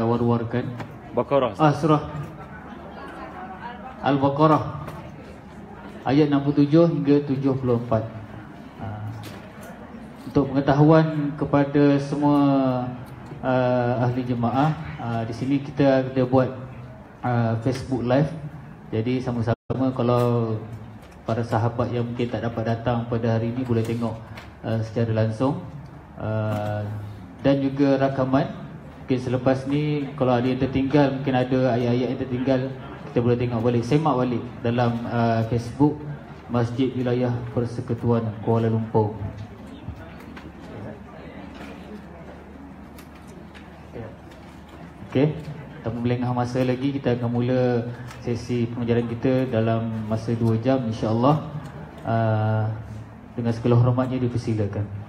war-warkan Baqarah. surah Al-Baqarah ayat 67 hingga 74. Untuk pengetahuan kepada semua ahli jemaah, di sini kita ada buat Facebook Live. Jadi sama-sama kalau para sahabat yang mungkin tak dapat datang pada hari ini boleh tengok secara langsung. Dan juga rakaman. Mungkin selepas ni kalau ada yang tertinggal, mungkin ada ayat-ayat yang tertinggal, kita boleh tengok balik, semak balik dalam Facebook Masjid Wilayah Persekutuan Kuala Lumpur. Okey, tanpa melengah masa lagi, kita akan mula sesi pengajaran kita dalam masa 2 jam insya-Allah. Dengan segala hormatnya dipersilakan.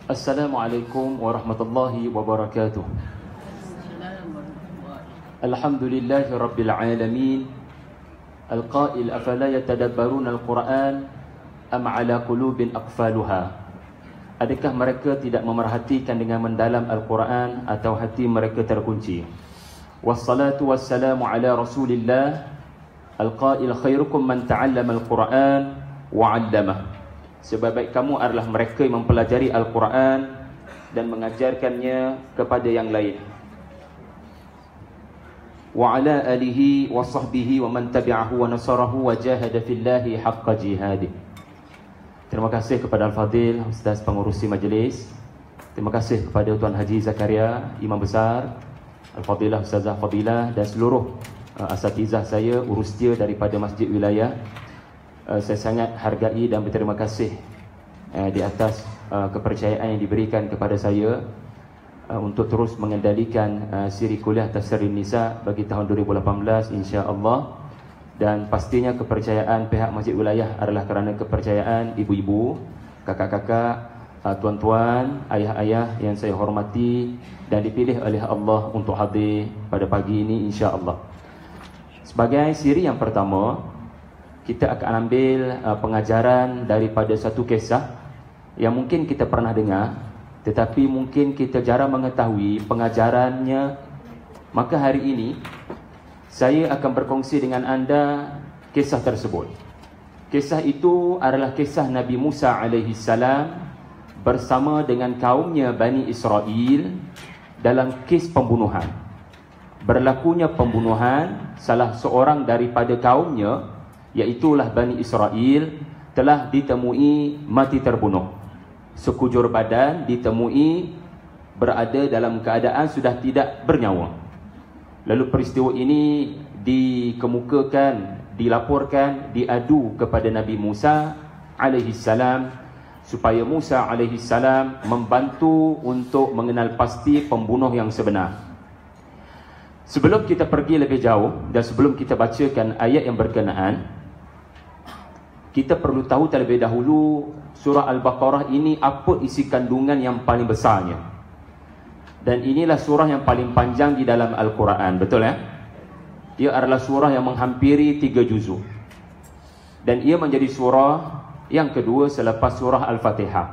Assalamualaikum warahmatullahi wabarakatuh. Alhamdulillahi rabbil alamin. Al-qail afala yatadabbaruna al-Quran am ala qulubin aqfaluha. Adakah mereka tidak memerhatikan dengan mendalam Al-Quran atau hati mereka terkunci? Wassalatu wassalamu ala Rasulillah. Al-qail khairukum man ta'allama al-Quran wa 'allamah. Sebaik kamu adalah mereka yang mempelajari Al-Quran dan mengajarkannya kepada yang lain. Wa ala alihi wa sahbihi wa man tabi'ahu wa nasarahu wa jahada fillahi haqqa jihadih. Terima kasih kepada Al-Fadhil Ustaz Pengurusi Majlis. Terima kasih kepada Tuan Haji Zakaria, Imam Besar, Al-Fadilah Ustazah Fadilah dan seluruh asatizah saya, urustia daripada Masjid Wilayah. Saya sangat hargai dan berterima kasih di atas kepercayaan yang diberikan kepada saya untuk terus mengendalikan siri kuliah Tafsir Nisa bagi tahun 2018 insya-Allah. Dan pastinya kepercayaan pihak Masjid Wilayah adalah kerana kepercayaan ibu-ibu, kakak-kakak, tuan-tuan, ayah-ayah yang saya hormati dan dipilih oleh Allah untuk hadir pada pagi ini insya-Allah. Sebagai siri yang pertama, kita akan ambil pengajaran daripada satu kisah yang mungkin kita pernah dengar, tetapi mungkin kita jarang mengetahui pengajarannya. Maka hari ini saya akan berkongsi dengan anda kisah tersebut. Kisah itu adalah kisah Nabi Musa alaihi salam bersama dengan kaumnya Bani Israel dalam kes pembunuhan. Berlakunya pembunuhan salah seorang daripada kaumnya, iaitulah Bani Israel, telah ditemui mati terbunuh. Sekujur badan ditemui berada dalam keadaan sudah tidak bernyawa. Lalu peristiwa ini dikemukakan, dilaporkan, diadu kepada Nabi Musa alaihi salam supaya Musa alaihi salam membantu untuk mengenal pasti pembunuh yang sebenar. Sebelum kita pergi lebih jauh dan sebelum kita bacakan ayat yang berkenaan, kita perlu tahu terlebih dahulu surah Al-Baqarah ini apa isi kandungan yang paling besarnya. Dan inilah surah yang paling panjang di dalam Al-Quran, betul ya? Ia adalah surah yang menghampiri 3 juzuk. Dan ia menjadi surah yang kedua selepas surah Al-Fatihah.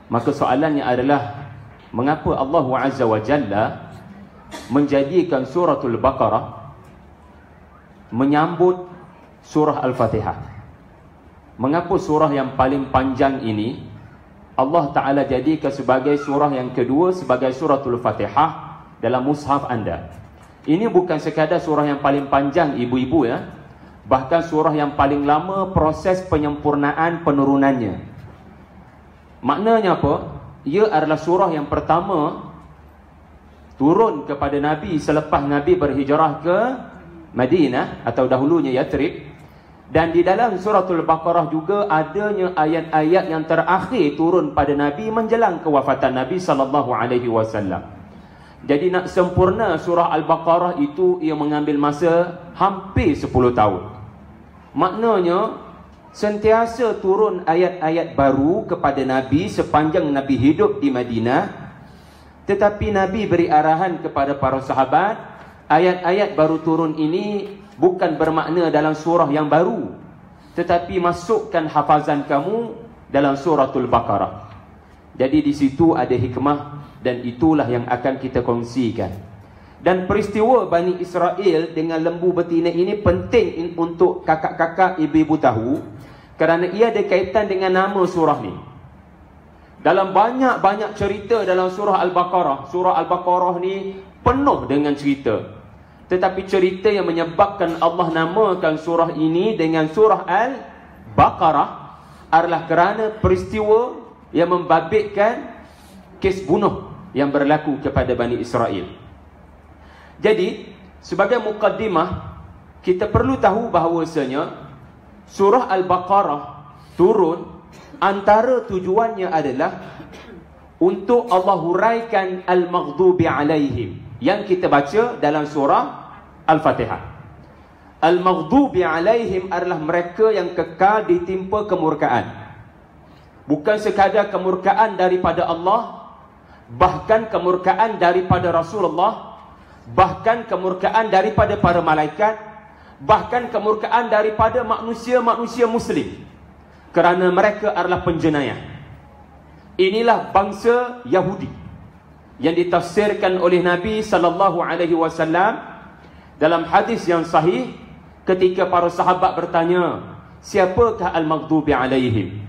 Maka soalannya adalah, mengapa Allah Azza wa Jalla menjadikan suratul Baqarah menyambut surah Al-Fatihah? Mengapa surah yang paling panjang ini Allah Ta'ala jadikan sebagai surah yang kedua, sebagai suratul Fatihah dalam mushaf anda? Ini bukan sekadar surah yang paling panjang ibu-ibu ya, bahkan surah yang paling lama proses penyempurnaan penurunannya. Maknanya apa? Ia adalah surah yang pertama turun kepada Nabi selepas Nabi berhijrah ke Madinah atau dahulunya Yathrib. Dan di dalam suratul Baqarah juga adanya ayat-ayat yang terakhir turun pada Nabi menjelang kewafatan Nabi sallallahu alaihi wasallam. Jadi nak sempurna surah Al-Baqarah itu ia mengambil masa hampir 10 tahun. Maknanya sentiasa turun ayat-ayat baru kepada Nabi sepanjang Nabi hidup di Madinah. Tetapi Nabi beri arahan kepada para sahabat, ayat-ayat baru turun ini bukan bermakna dalam surah yang baru, tetapi masukkan hafazan kamu dalam suratul Baqarah. Jadi di situ ada hikmah dan itulah yang akan kita kongsikan. Dan peristiwa Bani Israel dengan lembu betina ini penting untuk kakak-kakak, ibu-ibu tahu, kerana ia ada kaitan dengan nama surah ni. Dalam banyak-banyak cerita dalam surah Al-Baqarah, surah Al-Baqarah ni penuh dengan cerita. Tetapi cerita yang menyebabkan Allah namakan surah ini dengan surah Al-Baqarah adalah kerana peristiwa yang membabitkan kes bunuh yang berlaku kepada Bani Israel. Jadi, sebagai mukaddimah, kita perlu tahu bahawasanya surah Al-Baqarah turun, antara tujuannya adalah untuk Allah huraikan al-maghdubi alaihim yang kita baca dalam surah Al-Fatihah. Al-maghdubi alaihim adalah mereka yang kekal ditimpa kemurkaan. Bukan sekadar kemurkaan daripada Allah, bahkan kemurkaan daripada Rasulullah, bahkan kemurkaan daripada para malaikat, bahkan kemurkaan daripada manusia-manusia muslim, kerana mereka adalah penjenayah. Inilah bangsa Yahudi yang ditafsirkan oleh Nabi SAW dalam hadis yang sahih ketika para sahabat bertanya, siapakah al-maghdubi alaihim?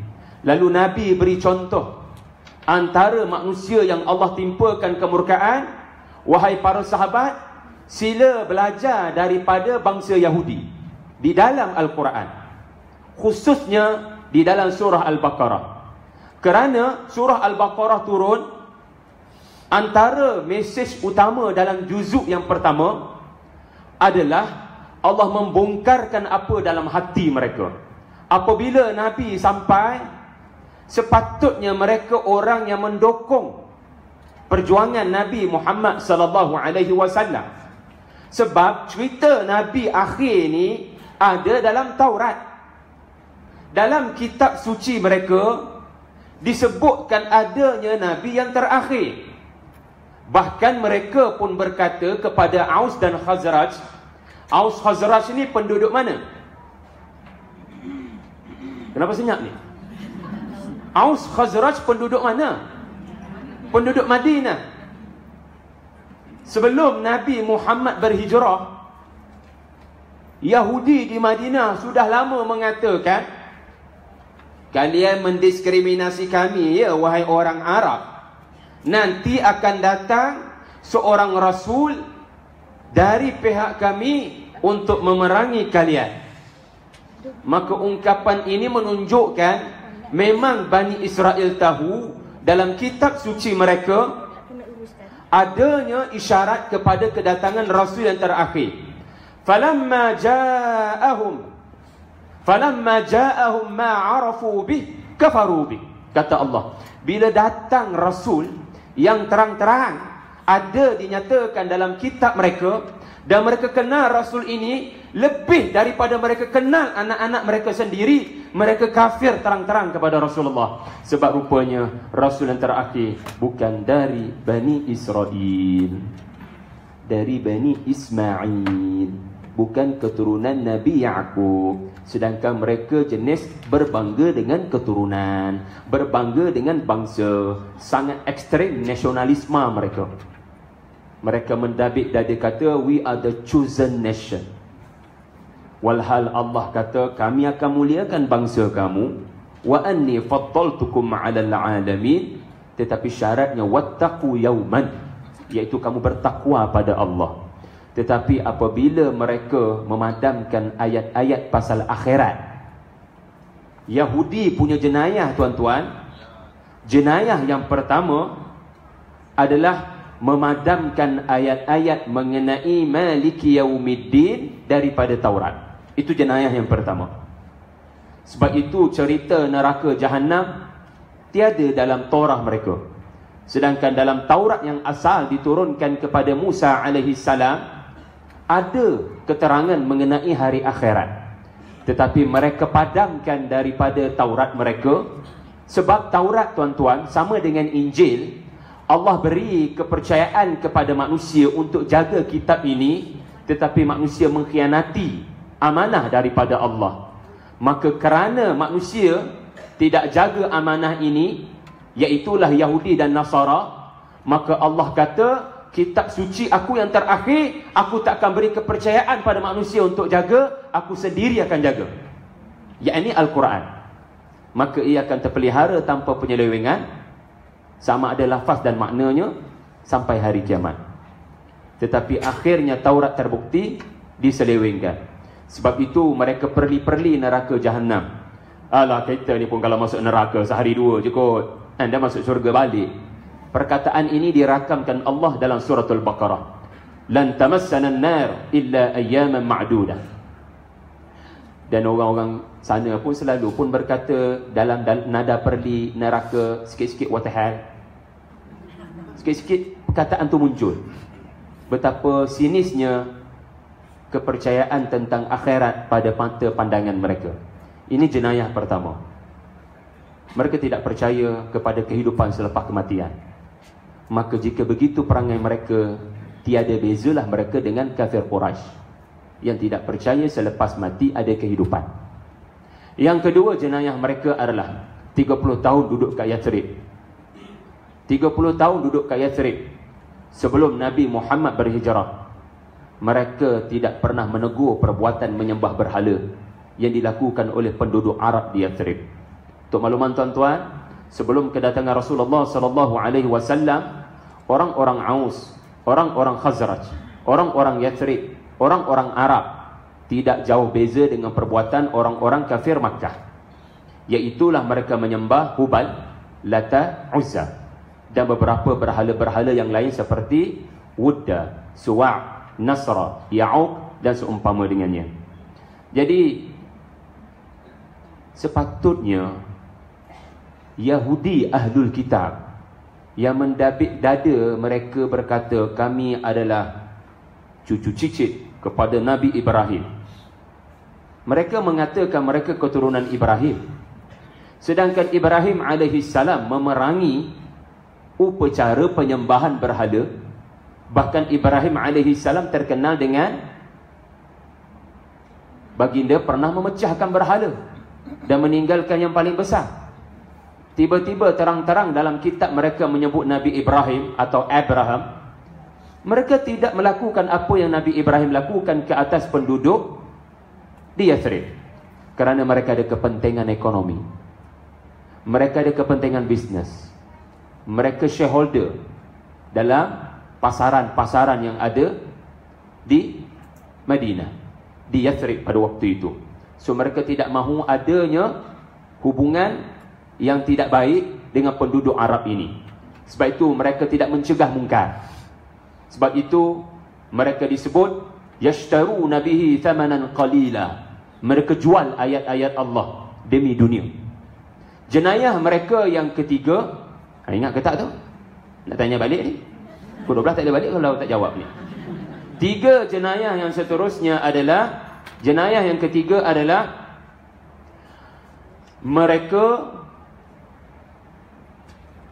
Lalu Nabi beri contoh antara manusia yang Allah timpakan kemurkaan. Wahai para sahabat, sila belajar daripada bangsa Yahudi di dalam Al-Quran, khususnya di dalam surah Al-Baqarah. Kerana surah Al-Baqarah turun, antara mesej utama dalam juzuk yang pertama adalah Allah membongkarkan apa dalam hati mereka. Apabila Nabi sampai, sepatutnya mereka orang yang mendukung perjuangan Nabi Muhammad sallallahu alaihi wasallam. Sebab cerita Nabi akhir ni ada dalam Taurat. Dalam kitab suci mereka disebutkan adanya Nabi yang terakhir. Bahkan mereka pun berkata kepada Aus dan Khazraj. Aus Khazraj ni penduduk mana? Kenapa senyap ni? Aus Khazraj penduduk mana? Penduduk Madinah. Sebelum Nabi Muhammad berhijrah, Yahudi di Madinah sudah lama mengatakan, kalian mendiskriminasi kami ya wahai orang Arab. Nanti akan datang seorang Rasul dari pihak kami untuk memerangi kalian. Maka ungkapan ini menunjukkan memang Bani Israel tahu dalam kitab suci mereka adanya isyarat kepada kedatangan Rasul yang terakhir. Falamma ja'ahum ma arafu bih kafaru bih. Kata Allah, bila datang Rasul yang terang-terang ada dinyatakan dalam kitab mereka, dan mereka kenal Rasul ini lebih daripada mereka kenal anak-anak mereka sendiri, mereka kafir terang-terang kepada Rasulullah. Sebab rupanya Rasul yang terakhir bukan dari Bani Israel, dari Bani Ismail, bukan keturunan Nabi Ya'qub. Sedangkan mereka jenis berbangga dengan keturunan, berbangga dengan bangsa. Sangat ekstrem nasionalisme mereka. Mereka mendabik dada kata, we are the chosen nation. Walhal Allah kata, kami akan muliakan bangsa kamu. Wa anni faddaltukum 'alal 'alamin. Tetapi syaratnya wattaqu yawman, iaitu kamu bertakwa pada Allah. Tetapi apabila mereka memadamkan ayat-ayat pasal akhirat, Yahudi punya jenayah tuan-tuan, jenayah yang pertama adalah memadamkan ayat-ayat mengenai Maliki Yaumiddin daripada Taurat. Itu jenayah yang pertama. Sebab itu cerita neraka Jahannam tiada dalam Torah mereka. Sedangkan dalam Taurat yang asal diturunkan kepada Musa alaihi salam, ada keterangan mengenai hari akhirat. Tetapi mereka padamkan daripada Taurat mereka. Sebab Taurat, tuan-tuan, sama dengan Injil, Allah beri kepercayaan kepada manusia untuk jaga kitab ini, tetapi manusia mengkhianati amanah daripada Allah. Maka kerana manusia tidak jaga amanah ini, iaitulah Yahudi dan Nasara, maka Allah kata, kitab suci aku yang terakhir, aku tak akan beri kepercayaan pada manusia untuk jaga, aku sendiri akan jaga, yakni Al-Quran. Maka ia akan terpelihara tanpa penyelewengan, sama ada lafaz dan maknanya sampai hari kiamat. Tetapi akhirnya Taurat terbukti diselewengkan. Sebab itu mereka perli-perli neraka Jahannam. Alah, kita ni pun kalau masuk neraka sehari dua je kot, anda masuk syurga balik. Perkataan ini dirakamkan Allah dalam suratul Baqarah. Lan tamassana an-nar illa ayyaman ma'dudah. Dan orang-orang sana pun selalu pun berkata dalam nada perli neraka, sikit-sikit what the hell. Sikit-sikit perkataan tu muncul. Betapa sinisnya kepercayaan tentang akhirat pada mata pandangan mereka. Ini jenayah pertama. Mereka tidak percaya kepada kehidupan selepas kematian. Maka jika begitu perangai mereka, tiada bezalah mereka dengan kafir Quraisy yang tidak percaya selepas mati ada kehidupan. Yang kedua, jenayah mereka adalah 30 tahun duduk kat Yathrib. 30 tahun duduk kat Yathrib sebelum Nabi Muhammad berhijrah. Mereka tidak pernah menegur perbuatan menyembah berhala yang dilakukan oleh penduduk Arab di Yathrib. Untuk makluman tuan-tuan, sebelum kedatangan Rasulullah sallallahu alaihi wasallam, orang-orang Aus, orang-orang Khazraj, orang-orang Yathrib, orang-orang Arab tidak jauh beza dengan perbuatan orang-orang kafir Makkah. Iaitulah mereka menyembah Hubal, Lata, Uzza dan beberapa berhala-berhala yang lain seperti Wudda, Suwa', Nasra, Ya'uq dan seumpama dengannya. Jadi sepatutnya Yahudi Ahlul Kitab yang mendabik dada mereka berkata kami adalah cucu cicit kepada Nabi Ibrahim. Mereka mengatakan mereka keturunan Ibrahim. Sedangkan Ibrahim AS memerangi upacara penyembahan berhala. Bahkan Ibrahim AS terkenal dengan baginda pernah memecahkan berhala dan meninggalkan yang paling besar. Tiba-tiba terang-terang dalam kitab mereka menyebut Nabi Ibrahim atau Abraham. Mereka tidak melakukan apa yang Nabi Ibrahim lakukan ke atas penduduk di Yathrib. Kerana mereka ada kepentingan ekonomi. Mereka ada kepentingan bisnes. Mereka shareholder dalam pasaran-pasaran yang ada di Madinah, di Yathrib pada waktu itu. So mereka tidak mahu adanya hubungan yang tidak baik dengan penduduk Arab ini. Sebab itu mereka tidak mencegah mungkar. Sebab itu mereka disebut yashtaruna bihi thamanan qalila. Mereka jual ayat-ayat Allah demi dunia. Jenayah mereka yang ketiga, ingat ke tak tu? Nak tanya balik ni? Pukul 12 tak ada balik kalau tak jawab ni. Tiga jenayah yang seterusnya adalah, jenayah yang ketiga adalah mereka,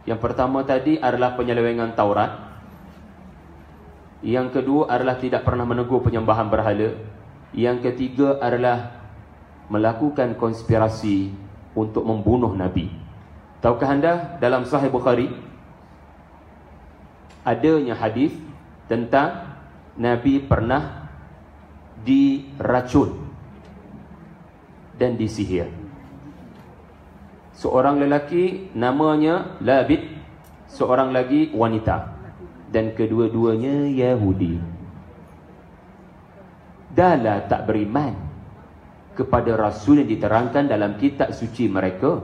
yang pertama tadi adalah penyelewengan Taurat. Yang kedua adalah tidak pernah menegur penyembahan berhala. Yang ketiga adalah melakukan konspirasi untuk membunuh Nabi. Tahukah anda dalam Sahih Bukhari adanya hadis tentang Nabi pernah diracun dan disihir. Seorang lelaki namanya Labid, seorang lagi wanita, dan kedua-duanya Yahudi. Dahlah tak beriman kepada Rasul yang diterangkan dalam kitab suci mereka.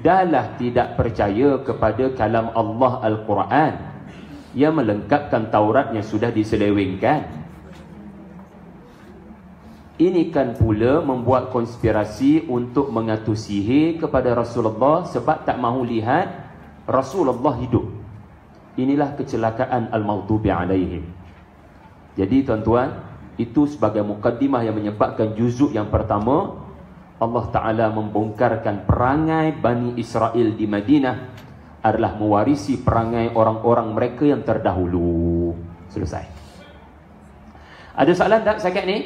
Dahlah tidak percaya kepada kalam Allah Al-Quran yang melengkapkan Taurat yang sudah diselewengkan. Ini kan pula membuat konspirasi untuk mengatur sihir kepada Rasulullah sebab tak mahu lihat Rasulullah hidup. inilah kecelakaan al-maghdubi alaihim. Jadi tuan-tuan, itu sebagai mukaddimah yang menyebabkan juzuk yang pertama Allah Ta'ala membongkarkan perangai Bani Israel di Madinah adalah mewarisi perangai orang-orang mereka yang terdahulu. Selesai. Ada soalan tak setakat ni?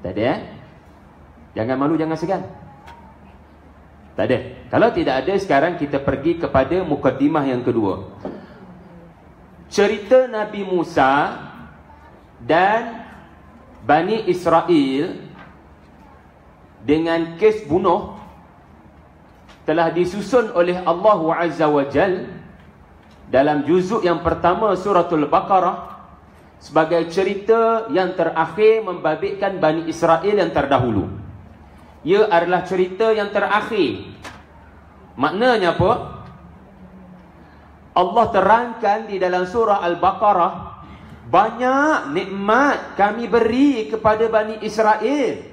Tak ada, Jangan malu, jangan segan. Tak ada. Kalau tidak ada, sekarang kita pergi kepada mukaddimah yang kedua. Cerita Nabi Musa dan Bani Israel dengan kes bunuh telah disusun oleh Allah Azza wa Jal dalam juzuk yang pertama suratul Baqarah sebagai cerita yang terakhir membabitkan Bani Israel yang terdahulu. Ia adalah cerita yang terakhir. Maknanya apa? Allah terangkan di dalam surah Al-Baqarah, banyak nikmat kami beri kepada Bani Israel.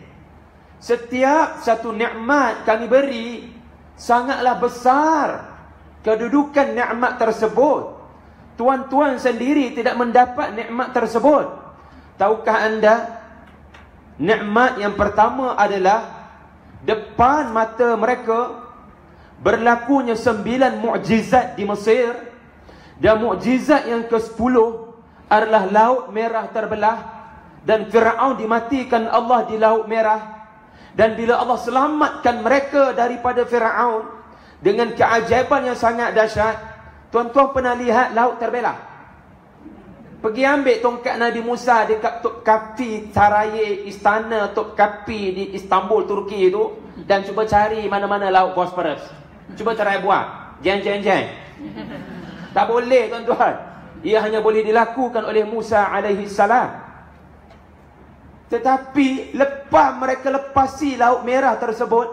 Setiap satu nikmat kami beri sangatlah besar kedudukan nikmat tersebut. Tuan-tuan sendiri tidak mendapat nikmat tersebut. Tahukah anda, nikmat yang pertama adalah depan mata mereka berlakunya 9 mukjizat di Mesir, dan mukjizat yang ke-10 adalah Laut Merah terbelah dan Firaun dimatikan Allah di Laut Merah. Dan bila Allah selamatkan mereka daripada Firaun dengan keajaiban yang sangat dahsyat, tuan-tuan pernah lihat laut terbelah? Pergi ambil tongkat Nabi Musa dekat Topkapi Saraya, istana Topkapi di Istanbul, Turki itu, dan cuba cari mana-mana laut Bosphorus. Cuba try buat. Jeng. Tak boleh tuan-tuan. Ia hanya boleh dilakukan oleh Musa alaihi salam. Tetapi lepas mereka lepasi Laut Merah tersebut,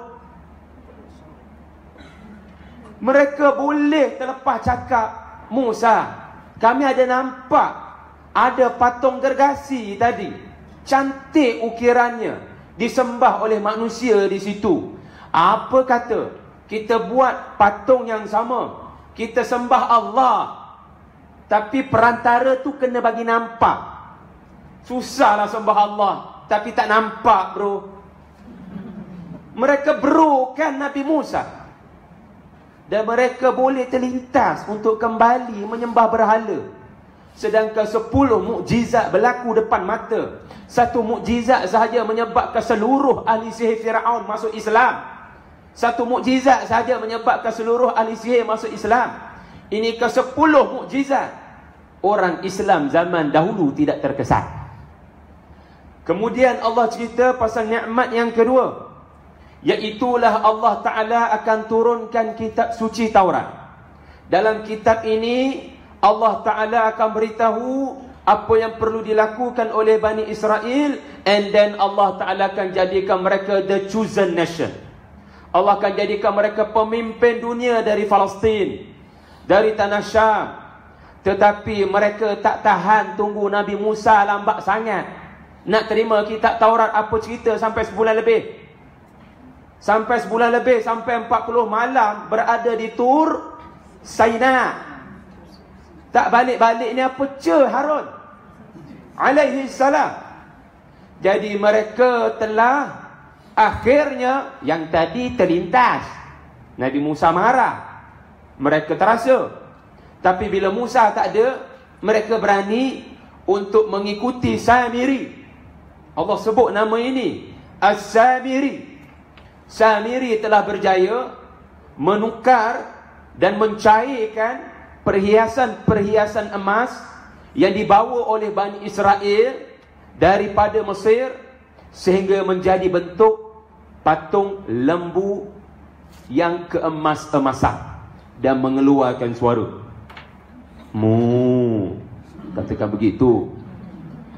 mereka boleh terlepas cakap, Musa, kami ada nampak ada patung gergasi tadi, cantik ukirannya, disembah oleh manusia di situ. Apa kata kita buat patung yang sama, kita sembah Allah, tapi perantara tu kena bagi nampak. Susahlah sembah Allah tapi tak nampak, bro. Mereka berukan Nabi Musa, dan mereka boleh terlintas untuk kembali menyembah berhala. Sedangkan 10 mukjizat berlaku depan mata. Satu mukjizat sahaja menyebabkan seluruh ahli sihir Firaun masuk Islam. Satu mukjizat sahaja menyebabkan seluruh ahli sihir masuk Islam. Ini ke-10 mukjizat. Orang Islam zaman dahulu tidak terkesan. Kemudian Allah cerita pasal nikmat yang kedua, iaitulah Allah Ta'ala akan turunkan kitab suci Taurat. Dalam kitab ini Allah Ta'ala akan beritahu apa yang perlu dilakukan oleh Bani Israel, and then Allah Ta'ala akan jadikan mereka the chosen nation. Allah akan jadikan mereka pemimpin dunia dari Palestin, dari tanah Syam. Tetapi mereka tak tahan tunggu Nabi Musa lambat sangat. Nak terima kitab Taurat apa cerita sampai sebulan lebih. Sampai 40 malam berada di Tur Saina. Tak balik-balik ni apa Harun alaihi salam. Jadi mereka telah akhirnya yang tadi terlintas. Nabi Musa marah, mereka terasa. Tapi bila Musa tak ada, mereka berani untuk mengikuti Samiri. Allah sebut nama ini As-Samiri. Samiri telah berjaya menukar dan mencairkan perhiasan-perhiasan emas yang dibawa oleh Bani Israel daripada Mesir, sehingga menjadi bentuk patung lembu yang keemas-emasan dan mengeluarkan suara. Mu, katakan begitu.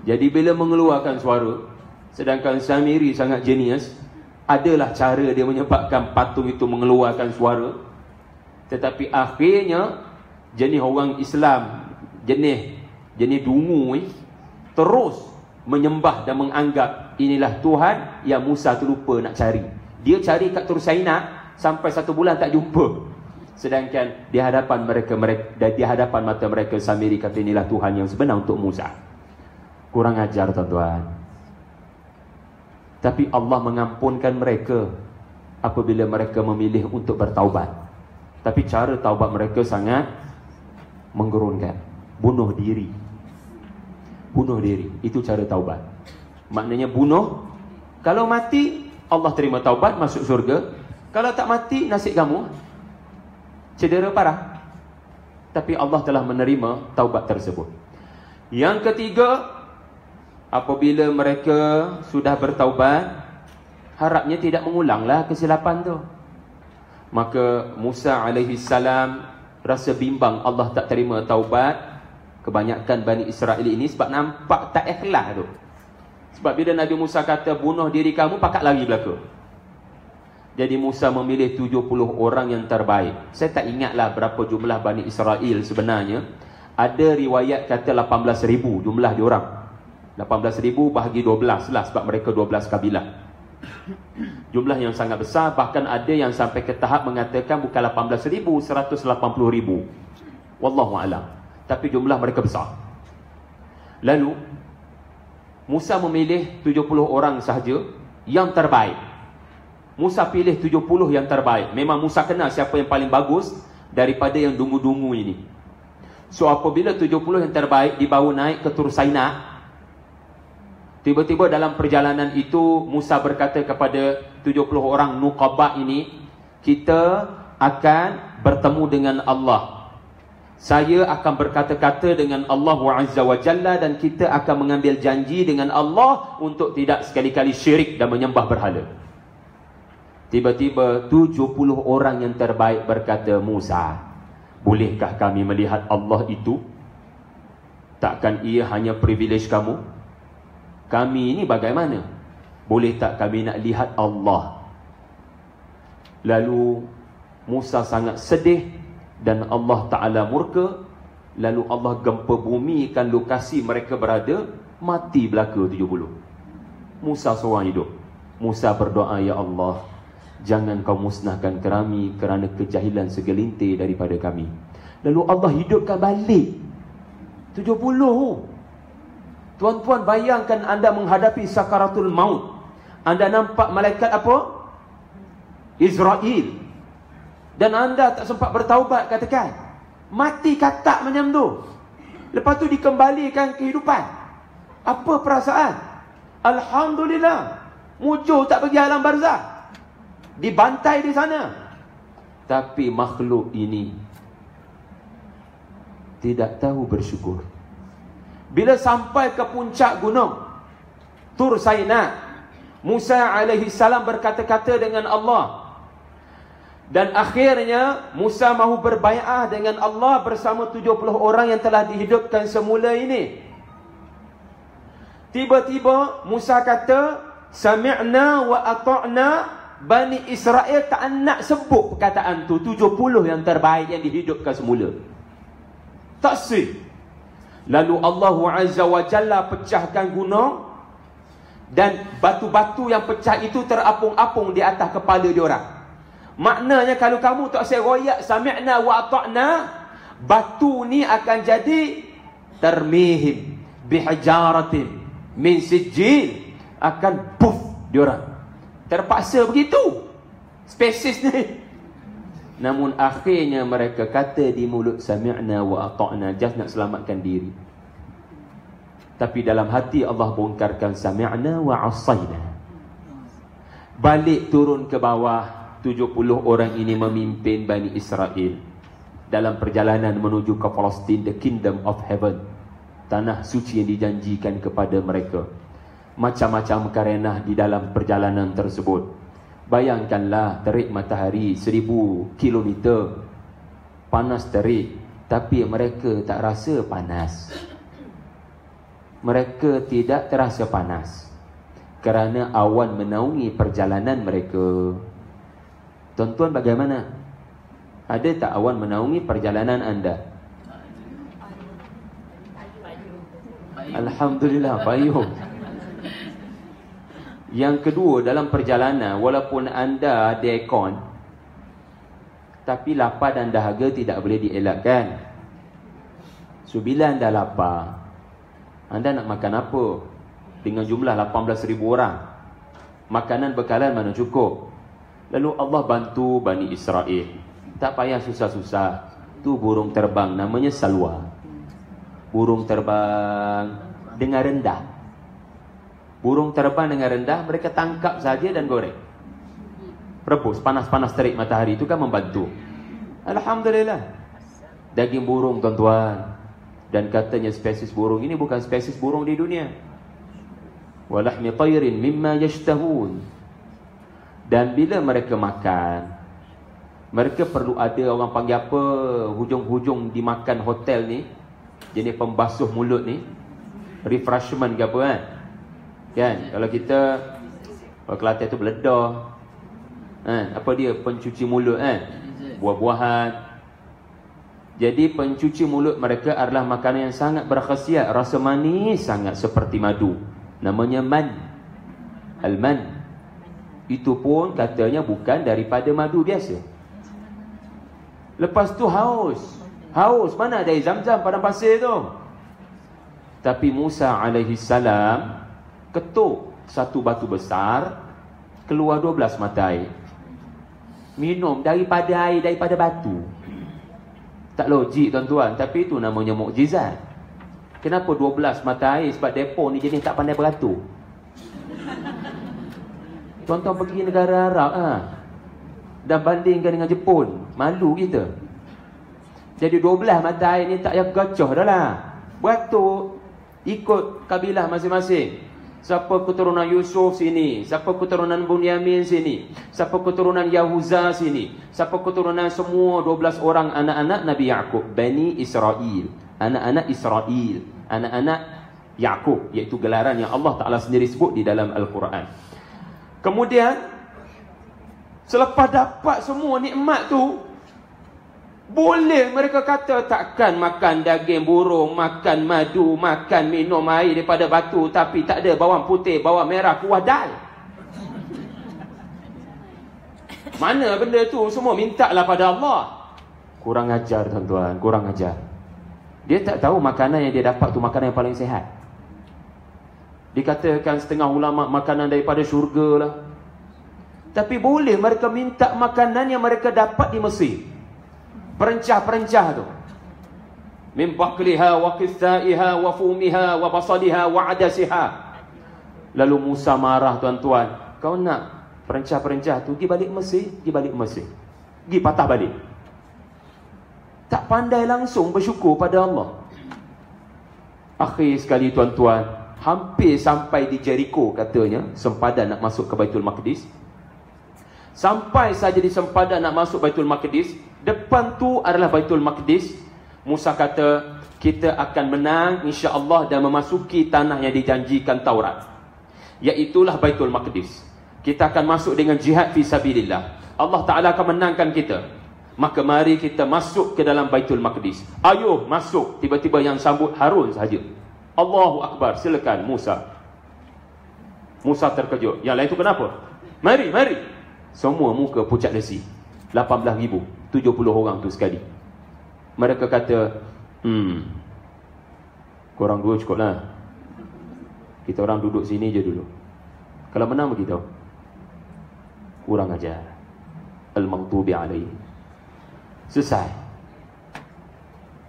Jadi bila mengeluarkan suara, sedangkan Samiri sangat genius, adalah cara dia menyebabkan patung itu mengeluarkan suara. Tetapi akhirnya jenis orang Islam, jenis dungu terus menyembah dan menganggap inilah Tuhan yang Musa terlupa nak cari. Dia cari kat Tur Saina sampai 1 bulan tak jumpa. Sedangkan di hadapan di hadapan mata mereka Samiri kata inilah Tuhan yang sebenar untuk Musa. Kurang ajar tuan-tuan. Tapi Allah mengampunkan mereka apabila mereka memilih untuk bertaubat. Tapi cara taubat mereka sangat menggerunkan. Bunuh diri. Bunuh diri. Itu cara taubat. Maknanya bunuh. Kalau mati, Allah terima taubat, masuk surga. Kalau tak mati, nasib kamu cedera parah. Tapi Allah telah menerima taubat tersebut. Yang ketiga, apabila mereka sudah bertaubat, harapnya tidak mengulanglah kesilapan tu. Maka Musa alaihi salam rasa bimbang Allah tak terima taubat kebanyakan Bani Israel ini sebab nampak tak ikhlas tu. Sebab bila Nabi Musa kata bunuh diri kamu, pakat lari belaka. Jadi Musa memilih 70 orang yang terbaik. Saya tak ingatlah berapa jumlah Bani Israel sebenarnya. Ada riwayat kata 18,000 jumlah diorang. 18,000 bahagi 12 lah sebab mereka 12 kabilah. Jumlah yang sangat besar. Bahkan ada yang sampai ke tahap mengatakan bukan 18,000, 180,000. Wallahu'alam. Tapi jumlah mereka besar. Lalu Musa memilih 70 orang sahaja yang terbaik. Musa pilih 70 yang terbaik. Memang Musa kenal siapa yang paling bagus daripada yang dungu-dungu ini. So apabila 70 yang terbaik dibawa naik ke Tur Saina, tiba-tiba dalam perjalanan itu Musa berkata kepada 70 orang Nuqaba ini, kita akan bertemu dengan Allah. Saya akan berkata-kata dengan Allah Azza wa Jalla dan kita akan mengambil janji dengan Allah untuk tidak sekali-kali syirik dan menyembah berhala. Tiba-tiba 70 orang yang terbaik berkata, Musa, bolehkah kami melihat Allah itu? Takkan ia hanya privilege kamu? Kami ini bagaimana? Boleh tak kami nak lihat Allah? Lalu Musa sangat sedih dan Allah Ta'ala murka. Lalu Allah gempa bumikan lokasi mereka berada, mati belaka 70. Musa seorang hidup. Musa berdoa, ya Allah, jangan kau musnahkan kami kerana kejahilan segelintir daripada kami. Lalu Allah hidupkan balik 70. Tuan-tuan, bayangkan anda menghadapi sakaratul maut. Anda nampak malaikat apa? Israel. Dan anda tak sempat bertaubat, katakan. Mati katak macam tu. Lepas tu dikembalikan kehidupan. Apa perasaan? Alhamdulillah. Mujur tak pergi alam barzah. Dibantai di sana. Tapi makhluk ini tidak tahu bersyukur. Bila sampai ke puncak gunung Tur Saina, Musa alaihi salam berkata-kata dengan Allah. Dan akhirnya Musa mahu berbai'ah dengan Allah bersama 70 orang yang telah dihidupkan semula ini. Tiba-tiba Musa kata, sami'na wa ata'na. Bani Israel tak nak sebut perkataan tu, 70 yang terbaik yang dihidupkan semula. Tak sih. Lalu Allah Azza wa Jalla pecahkan gunung, dan batu-batu yang pecah itu terapung-apung di atas kepala diorang. Maknanya kalau kamu tak seroyak sami'na wa ata'na, batu ni akan jadi termihim bihajaratin min sijil, akan puff diorang. Terpaksa begitu spesies ni. Namun akhirnya mereka kata di mulut sami'na wa ata'na, just nak selamatkan diri. Tapi dalam hati Allah bongkarkan sami'na wa asayna. Balik turun ke bawah, 70 orang ini memimpin Bani Israel dalam perjalanan menuju ke Palestin, the kingdom of heaven, tanah suci yang dijanjikan kepada mereka. Macam-macam karenah di dalam perjalanan tersebut. Bayangkanlah terik matahari 1000 kilometer, panas terik, tapi mereka tak rasa panas. Mereka tidak terasa panas kerana awan menaungi perjalanan mereka. Tuan-tuan, bagaimana? Ada tak awan menaungi perjalanan anda? Alhamdulillah, payung. Yang kedua, dalam perjalanan, walaupun anda ada aircon, Tapi lapar dan dahaga tidak boleh dielakkan. So bila anda lapar, anda nak makan apa? Dengan jumlah 18,000 orang, makanan bekalan mana cukup? Lalu Allah bantu Bani Israel. Tak payah susah-susah. Tu burung terbang namanya salwa. Burung terbang dengan rendah. Burung terbang dengan rendah, mereka tangkap saja dan goreng. Rebus, panas-panas terik matahari itu kan membantu. Alhamdulillah. Daging burung tuan-tuan. Dan katanya spesies burung ini bukan spesies burung di dunia. Walahmi tayrin mimma yashtahun. Dan bila mereka makan, mereka perlu ada, orang panggil apa, hujung-hujung dimakan hotel ni, jenis pembasuh mulut ni, refreshment ke apa kan? Kan? Kalau kita Kelantan tu beledah kan? Apa dia? Pencuci mulut kan? Buah-buahan. Jadi pencuci mulut mereka adalah makanan yang sangat berkhasiat, rasa manis sangat seperti madu. Namanya man. Al-man. Itu pun katanya bukan daripada madu biasa. Lepas tu haus. Haus, mana ada air Zam-Zam padang pasir tu? Tapi Musa alaihi salam ketuk satu batu besar, keluar 12 mata air. Minum daripada air, daripada batu. Tak logik tuan-tuan, tapi itu namanya mukjizat. Kenapa 12 mata air? Sebab depo ni jenis tak pandai beratur. Tuan-tuan pergi negara Arab dan bandingkan dengan Jepun, malu kita. Jadi 12 mata air ni tak payah gacoh dah lah. Beratur ikut kabilah masing-masing. Siapa keturunan Yusuf sini, siapa keturunan Bunyamin sini, siapa keturunan Yahuza sini, siapa keturunan semua 12 orang anak-anak Nabi Yaqub, Bani Israel, anak-anak Israel, anak-anak Yaqub, iaitu gelaran yang Allah Ta'ala sendiri sebut di dalam Al-Quran. Kemudian selepas dapat semua nikmat tu, boleh mereka kata takkan makan daging burung, makan madu, makan minum air daripada batu, tapi tak ada bawang putih, bawang merah, kuah dal. Mana benda tu? Semua mintalah pada Allah. Kurang ajar tuan-tuan, kurang ajar. Dia tak tahu makanan yang dia dapat tu makanan yang paling sihat. Dikatakan setengah ulama makanan daripada syurga lah. Tapi boleh mereka minta makanan yang mereka dapat di Mesir. Perencah-perencah tu. Min bakliha wa qithaiha wa fumiha wa basaliha wa adasiha. Lalu Musa marah tuan-tuan. Kau nak perencah-perencah tu pergi balik Mesir, pergi balik Mesir. Pergi patah balik. Tak pandai langsung bersyukur pada Allah. Akhir sekali tuan-tuan, hampir sampai di Jericho katanya, sempadan nak masuk ke Baitul Maqdis. Sampai saja di sempadan nak masuk Baitul Maqdis, depan tu adalah Baitul Maqdis. Musa kata, kita akan menang insya-Allah dan memasuki tanah yang dijanjikan Taurat, iaitulah Baitul Maqdis. Kita akan masuk dengan jihad fi sabilillah. Allah Ta'ala akan menangkan kita. Maka mari kita masuk ke dalam Baitul Maqdis. Ayuh masuk. Tiba-tiba yang sambut Harun sahaja. Allahu Akbar, silakan Musa. Musa terkejut. Yang lain tu kenapa? Mari, mari. Semua muka pucat lesi. 18,000, 70 orang tu sekali. Mereka kata, korang dua cukup lah. Kita orang duduk sini je dulu. Kalau menang begitu. Kurang ajar. Al-maghdubi alaihi. Selesai.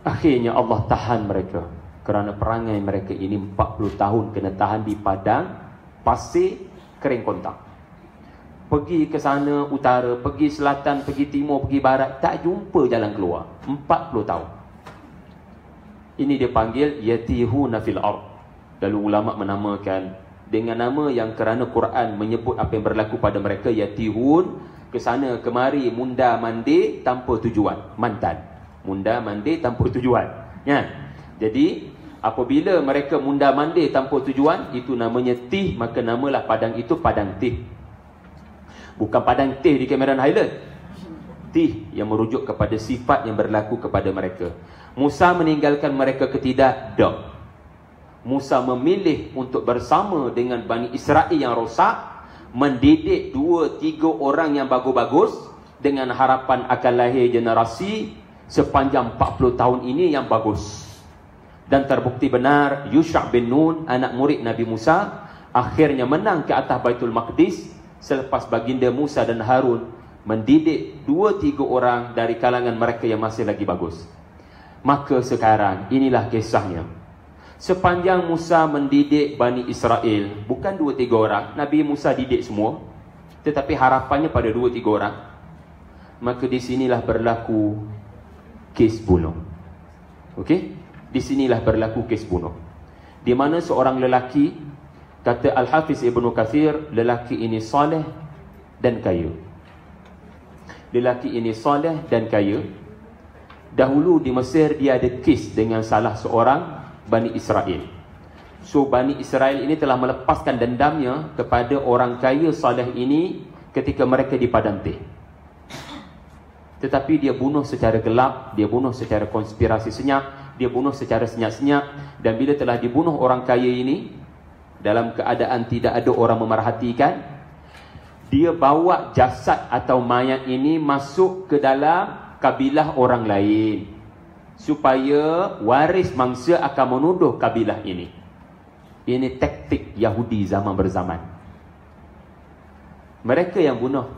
Akhirnya Allah tahan mereka. Kerana perangai mereka ini 40 tahun kena tahan di padang pasir kering kontak. Pergi ke sana utara, pergi selatan, pergi timur, pergi barat, tak jumpa jalan keluar. 40 tahun. Ini dia panggil yatihuna fil ard. Lalu ulama menamakan dengan nama yang kerana Quran menyebut apa yang berlaku pada mereka, yatihun, ke sana kemari munda mandi tanpa tujuan, mantan. Munda mandi tanpa tujuan. Ya. Jadi apabila mereka munda mandi tanpa tujuan, itu namanya tih, maka namalah padang itu padang tih. Bukan padang tih di Cameron Highland. Tih yang merujuk kepada sifat yang berlaku kepada mereka. Musa meninggalkan mereka ketidak? Tak. Musa memilih untuk bersama dengan Bani Israel yang rosak, mendidik 2-3 orang yang bagus-bagus, dengan harapan akan lahir generasi sepanjang 40 tahun ini yang bagus. Dan terbukti benar, Yusha' bin Nun, anak murid Nabi Musa, akhirnya menang ke atas Baitul Maqdis selepas baginda Musa dan Harun mendidik 2-3 orang dari kalangan mereka yang masih lagi bagus. Maka sekarang inilah kisahnya. Sepanjang Musa mendidik Bani Israel, bukan 2-3 orang, Nabi Musa didik semua, tetapi harapannya pada 2-3 orang. Maka di sinilah berlaku kes bunuh. Okey? Di sinilah berlaku kes bunuh. Di mana seorang lelaki, kata Al-Hafiz Ibnu Katsir, lelaki ini soleh dan kaya. Lelaki ini soleh dan kaya. Dahulu di Mesir dia ada kes dengan salah seorang Bani Israel. So Bani Israel ini telah melepaskan dendamnya kepada orang kaya soleh ini ketika mereka di padang teh. Tetapi dia bunuh secara gelap, dia bunuh secara konspirasi senyap, dia bunuh secara senyap-senyap. Dan bila telah dibunuh orang kaya ini dalam keadaan tidak ada orang memerhatikan, dia bawa jasad atau mayat ini masuk ke dalam kabilah orang lain supaya waris mangsa akan menuduh kabilah ini. Ini taktik Yahudi zaman berzaman. Mereka yang bunuh,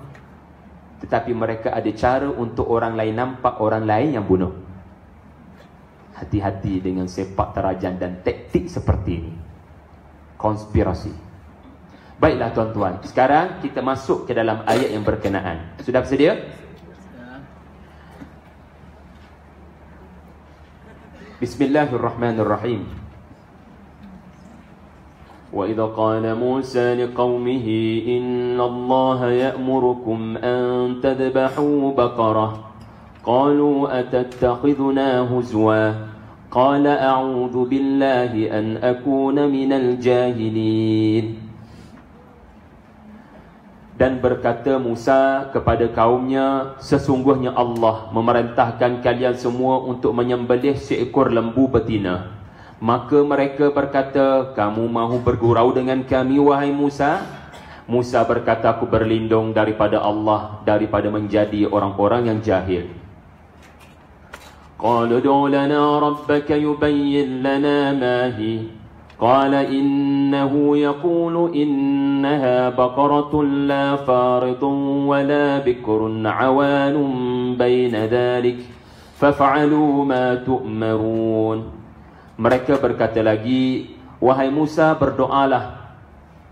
tetapi mereka ada cara untuk orang lain nampak orang lain yang bunuh. Hati-hati dengan sepak terjang dan taktik seperti ini. Konspirasi. Baiklah tuan-tuan, sekarang kita masuk ke dalam ayat yang berkenaan. Sudah bersedia? Bismillahirrahmanirrahim. Wa idza qala Musa liqaumihi inna Allah ya'murukum an tadbahu baqarah qalu atattakhidhuna huzwa qala a'udzu billahi an akuna minal jahilin. Dan berkata Musa kepada kaumnya, sesungguhnya Allah memerintahkan kalian semua untuk menyembelih seekor lembu betina. Maka mereka berkata, kamu mahu bergurau dengan kami wahai Musa? Musa berkata, aku berlindung daripada Allah, daripada menjadi orang-orang yang jahil. Qala du'u lana rabbaka yubayyin lana ma hi. قال إنه يقول إنها بقرة لا فارض ولا بكر عوان بين ذلك فافعلوا ما تؤمرون. Mereka berkata lagi, wahai Musa, berdoalah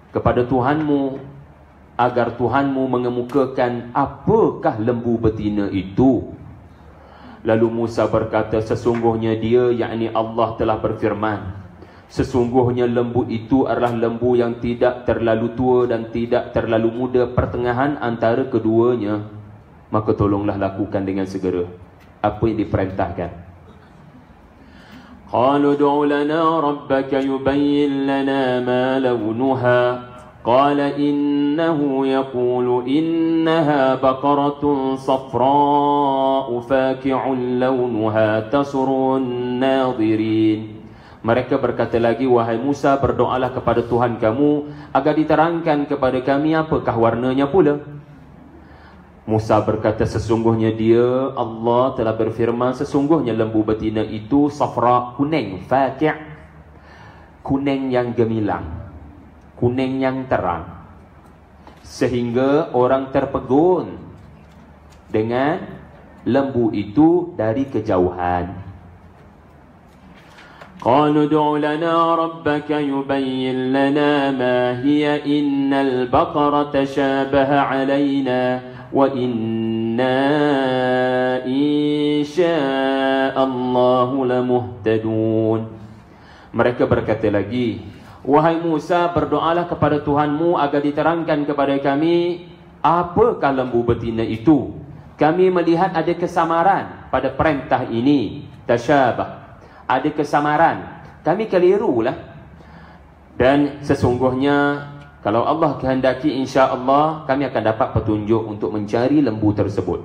kepada Tuhanmu agar Tuhanmu mengemukakan apakah lembu betina itu. Lalu Musa berkata, sesungguhnya dia, yakni Allah telah berfirman, sesungguhnya lembu itu adalah lembu yang tidak terlalu tua dan tidak terlalu muda, pertengahan antara keduanya. Maka tolonglah lakukan dengan segera apa yang diperintahkan. Qalu du'u lana rabbaka yubayyin lana ma launuha. Qala innahu yaqulu innaha baqaratun safra'u faqi'un launuha tasurun nadirin. Mereka berkata lagi, wahai Musa, berdoalah kepada Tuhan kamu agar diterangkan kepada kami apakah warnanya pula. Musa berkata, sesungguhnya dia, Allah telah berfirman, sesungguhnya lembu betina itu safra, kuning, faqi', kuning yang gemilang, kuning yang terang, sehingga orang terpegun dengan lembu itu dari kejauhan. قالوا ادع لنا ربك يبين لنا ما هي إن البقرة تشابه علينا وإنا إن شاء الله لمهتدون. Mereka berkata lagi, wahai Musa, berdoalah kepada Tuhanmu agar diterangkan kepada kami apakah lembu betina itu. Kami melihat ada kesamaran pada perintah ini. Tasyabah, ada kesamaran, kami kelirulah. Dan sesungguhnya kalau Allah kehendaki, insya-Allah kami akan dapat petunjuk untuk mencari lembu tersebut.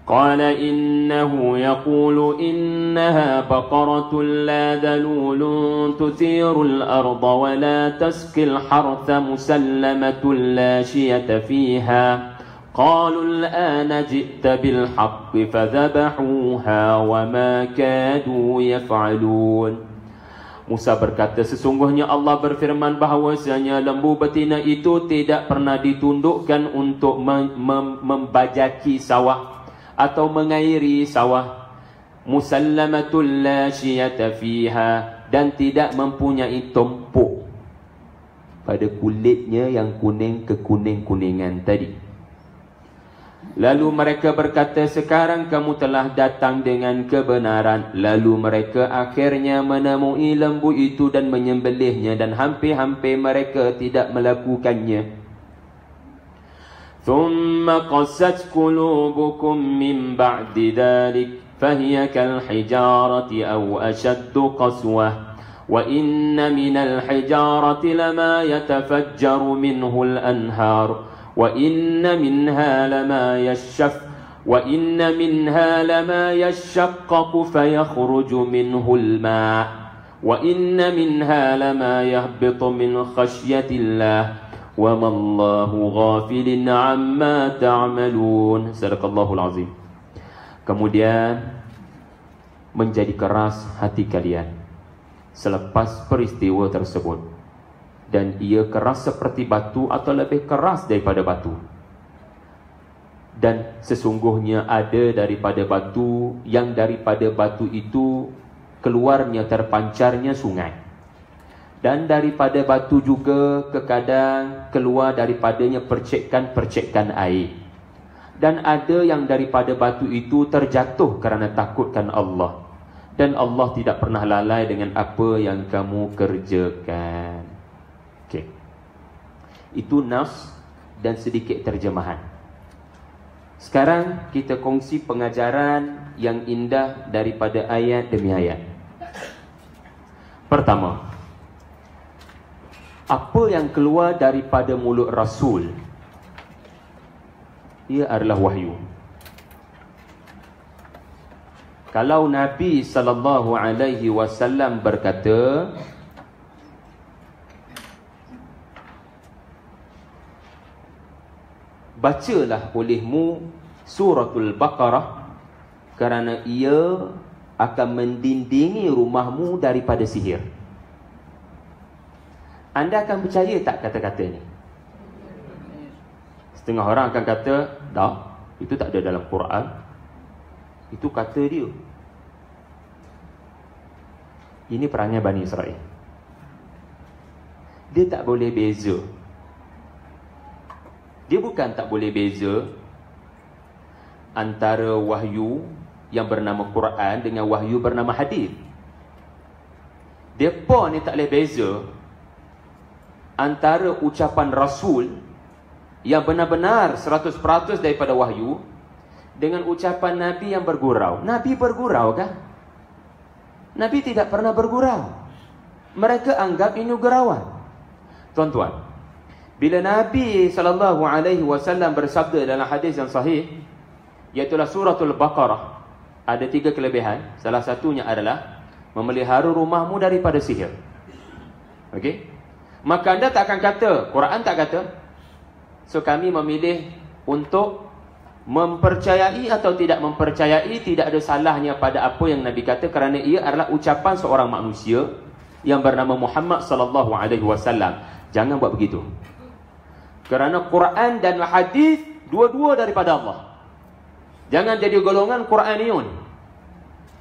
Qala innahu yaqulu innaha baqaratun la dalulun tuthirul arda wa la tasqil hartha musallamatun la shiyata fiha قالوا الآن جئت بالحق فذبحوها وما كادوا يفعلون. Musa berkata, sesungguhnya Allah berfirman bahawasanya lembu betina itu tidak pernah ditundukkan untuk membajaki sawah atau mengairi sawah. Musallamatul la syiyata fiha, dan tidak mempunyai tumpuk pada kulitnya yang kuning kekuning-kuningan tadi. Lalu mereka berkata, sekarang kamu telah datang dengan kebenaran. Lalu mereka akhirnya menemui lembu itu dan menyembelihnya, dan hampir-hampir mereka tidak melakukannya. ثُمَّ قَسَتْ قُلُوبُكُمْ مِنْ بَعْدِ ذَلِكَ فَهِيَ كَالْحِجَارَةِ أَوْ أَشَدُّ قَسْوَةً وَإِنَّ مِنَ الْحِجَارَةِ لَمَا يَتَفَجَّرُ مِنْهُ الْأَنْهَارُ وَإِنَّ مِنْهَا لَمَا يَشَّقَّقُ فَيَخْرُجُ مِنْهُ الْمَاءُ وَإِنَّ مِنْهَا لَمَا يَهْبِطُ مِنْ خَشْيَةِ اللَّهِ وَمَا اللَّهُ غَافِلٍ عَمَّا تَعْمَلُونَ. Sadaqallahul azim. Kemudian menjadi keras hati kalian selepas peristiwa tersebut, dan ia keras seperti batu atau lebih keras daripada batu. Dan sesungguhnya ada daripada batu, yang daripada batu itu keluarnya terpancarnya sungai. Dan daripada batu juga kekadang keluar daripadanya percikan-percikan air. Dan ada yang daripada batu itu terjatuh kerana takutkan Allah. Dan Allah tidak pernah lalai dengan apa yang kamu kerjakan. Okay. Itu nafs dan sedikit terjemahan. Sekarang kita kongsi pengajaran yang indah daripada ayat demi ayat. Pertama, apa yang keluar daripada mulut Rasul, ia adalah wahyu. Kalau Nabi SAW berkata, bacalah olehmu suratul Baqarah, kerana ia akan mendindingi rumahmu daripada sihir. Anda akan percaya tak kata-kata ni? Setengah orang akan kata, dah, itu tak ada dalam Quran, itu kata dia. Ini perangai Bani Israel. Dia tak boleh beza. Dia bukan tak boleh beza antara wahyu yang bernama Quran dengan wahyu bernama hadis. Depa ni tak boleh beza antara ucapan Rasul yang benar-benar 100% daripada wahyu dengan ucapan Nabi yang bergurau. Nabi bergurau kah? Nabi tidak pernah bergurau. Mereka anggap ini gurauan. Tuan-tuan, bila Nabi SAW bersabda dalam hadis yang sahih, iaitulah suratul Baqarah, ada 3 kelebihan. Salah satunya adalah memelihara rumahmu daripada sihir. Okey? Maka anda tak akan kata, Quran tak kata. So kami memilih untuk mempercayai atau tidak mempercayai, tidak ada salahnya pada apa yang Nabi kata, kerana ia adalah ucapan seorang manusia yang bernama Muhammad SAW. Jangan buat begitu. Kerana Quran dan hadis dua-dua daripada Allah. Jangan jadi golongan Quraniyun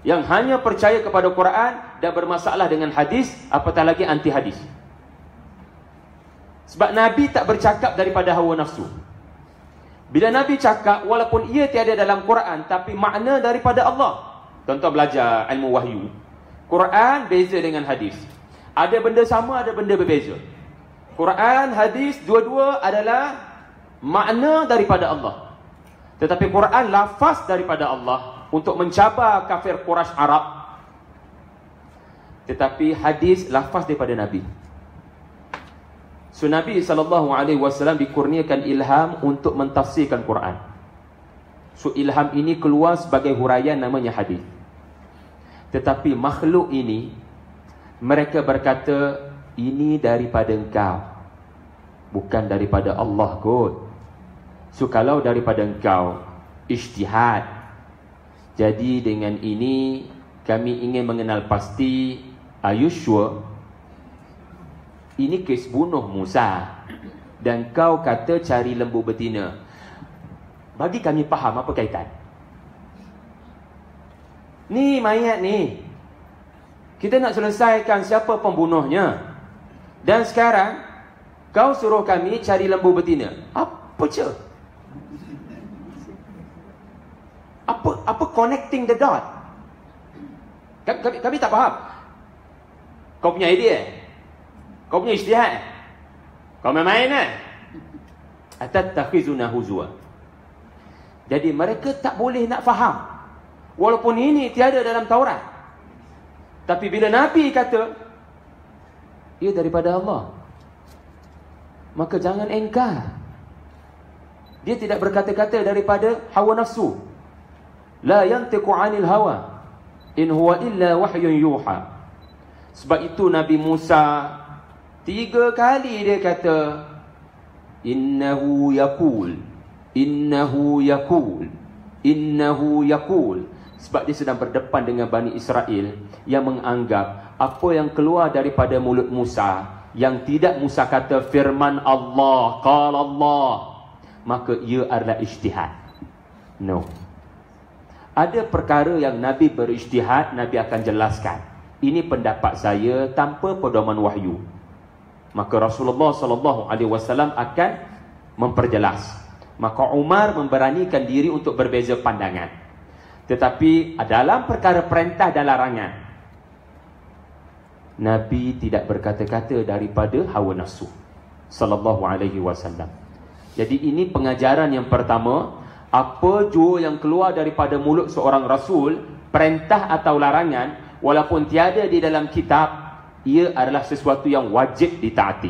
yang hanya percaya kepada Quran dan bermasalah dengan hadis, apatah lagi anti hadis. Sebab Nabi tak bercakap daripada hawa nafsu. Bila Nabi cakap, walaupun ia tiada dalam Quran, tapi makna daripada Allah. Tuan-tuan belajar ilmu wahyu, Quran beza dengan hadis. Ada benda sama, ada benda berbeza. Quran, hadis, dua-dua adalah makna daripada Allah. Tetapi Quran lafaz daripada Allah untuk mencabar kafir Quraisy Arab. Tetapi hadis lafaz daripada Nabi. So Nabi SAW dikurniakan ilham untuk mentafsirkan Quran. So ilham ini keluar sebagai huraian namanya hadis. Tetapi makhluk ini, mereka berkata, ini daripada engkau, bukan daripada Allah kot. So kalau daripada engkau ijtihad, jadi dengan ini kami ingin mengenal pasti, are you sure ini kes bunuh Musa dan kau kata cari lembu betina? Bagi kami faham apa kaitan. Ni mayat ni, kita nak selesaikan siapa pembunuhnya, dan sekarang kau suruh kami cari lembu betina. Apa je? Apa connecting the dot? Kami tak faham. Kau punya idea, kau punya ijtihad, kau main-main lah. Atattakhizuna huzwa. Jadi mereka tak boleh nak faham, walaupun ini tiada dalam Taurat. Tapi bila Nabi kata ia daripada Allah, maka jangan engkar. Dia tidak berkata-kata daripada hawa nafsu. La yantiqu 'anil hawa in huwa illa wahyun yuha. Sebab itu Nabi Musa 3 kali dia kata innahu yaqul, innahu yaqul, innahu yaqul. Sebab dia sedang berdepan dengan Bani Israel yang menganggap apa yang keluar daripada mulut Musa, yang tidak Musa kata firman Allah, qala Allah, maka ia adalah ijtihad. No. Ada perkara yang Nabi berijtihad, Nabi akan jelaskan. Ini pendapat saya tanpa pedoman wahyu. Maka Rasulullah SAW akan memperjelas. Maka Umar memberanikan diri untuk berbeza pandangan. Tetapi dalam perkara perintah dan larangan, Nabi tidak berkata-kata daripada hawa nafsu sallallahu alaihi wasallam. Jadi ini pengajaran yang pertama. Apa jua yang keluar daripada mulut seorang Rasul, perintah atau larangan, walaupun tiada di dalam kitab, ia adalah sesuatu yang wajib ditaati.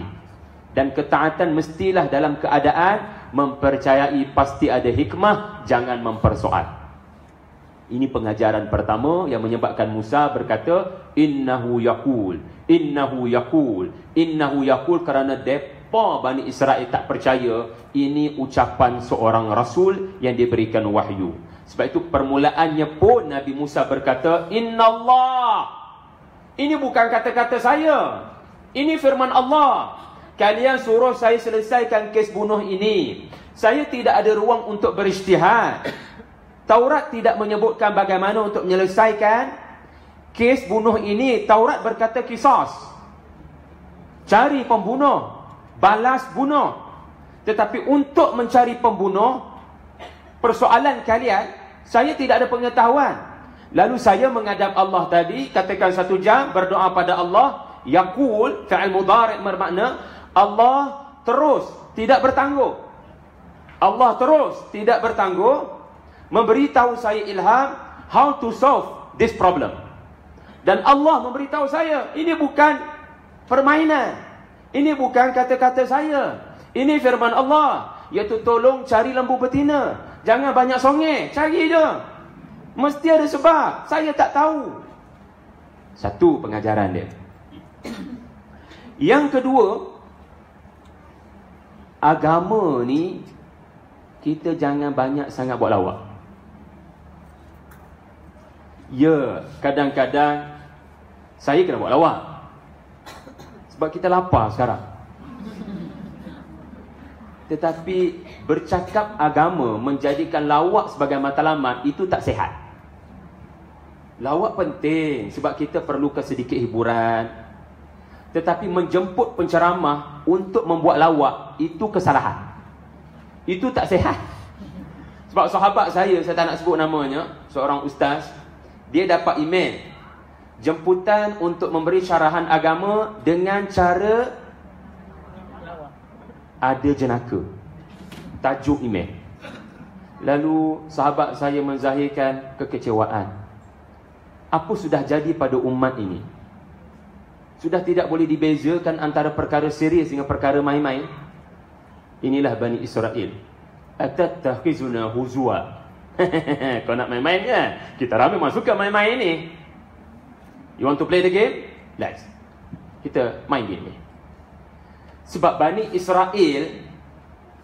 Dan ketaatan mestilah dalam keadaan mempercayai pasti ada hikmah, jangan mempersoal. Ini pengajaran pertama yang menyebabkan Musa berkata innahu yaqul, innahu yaqul, innahu yaqul, kerana depa Bani Israel tak percaya ini ucapan seorang Rasul yang diberikan wahyu. Sebab itu permulaannya pun Nabi Musa berkata innallah, ini bukan kata-kata saya, ini firman Allah. Kalian suruh saya selesaikan kes bunuh ini, saya tidak ada ruang untuk berijtihad. Taurat tidak menyebutkan bagaimana untuk menyelesaikan kes bunuh ini. Taurat berkata qisas, cari pembunuh, balas bunuh. Tetapi untuk mencari pembunuh, persoalan kalian, saya tidak ada pengetahuan. Lalu saya menghadap Allah tadi, katakan 1 jam berdoa pada Allah. Yaqul, fi'il mudhari' bermakna Allah terus tidak bertangguh. Allah terus tidak bertangguh memberitahu saya ilham how to solve this problem. Dan Allah memberitahu saya, ini bukan permainan, ini bukan kata-kata saya, ini firman Allah, iaitu tolong cari lembu betina, jangan banyak songeh, cari je, mesti ada sebab, saya tak tahu. Satu pengajaran dia. Yang kedua, agama ni kita jangan banyak sangat buat lawak. Ya, kadang-kadang saya kena buat lawak sebab kita lapar sekarang. Tetapi bercakap agama, menjadikan lawak sebagai matlamat, itu tak sihat. Lawak penting sebab kita perlukan sedikit hiburan. Tetapi menjemput penceramah untuk membuat lawak, itu kesalahan. Itu tak sihat. Sebab sahabat saya tak nak sebut namanya, seorang ustaz, dia dapat email jemputan untuk memberi syarahan agama dengan cara ada jenaka. Tajuk email. Lalu sahabat saya menzahirkan kekecewaan. Apa sudah jadi pada umat ini? Sudah tidak boleh dibezakan antara perkara serius dengan perkara main-main. Inilah Bani Israel. Atattakhizuna huzwa. Kau nak main-main kan? Kita ramai masuk ke main-main ni. You want to play the game? Let's. Kita main game ni. Sebab Bani Israel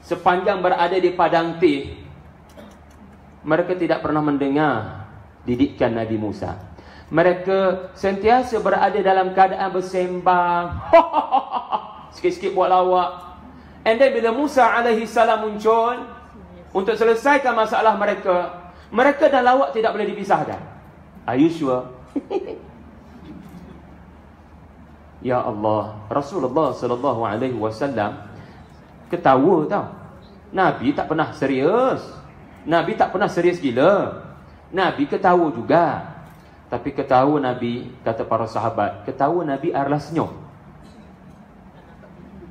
sepanjang berada di padang tih, mereka tidak pernah mendengar didikan Nabi Musa. Mereka sentiasa berada dalam keadaan bersembang, sikit-sikit buat lawak. And then bila Musa alaihi salam muncul untuk selesaikan masalah mereka, mereka dan lawak tidak boleh dipisahkan. Are you sure? Ya Allah, Rasulullah sallallahu alaihi wasallam ketawa tau. Nabi tak pernah serius. Nabi tak pernah serius gila. Nabi ketawa juga. Tapi ketawa Nabi, kata para sahabat, ketawa Nabi adalah senyum.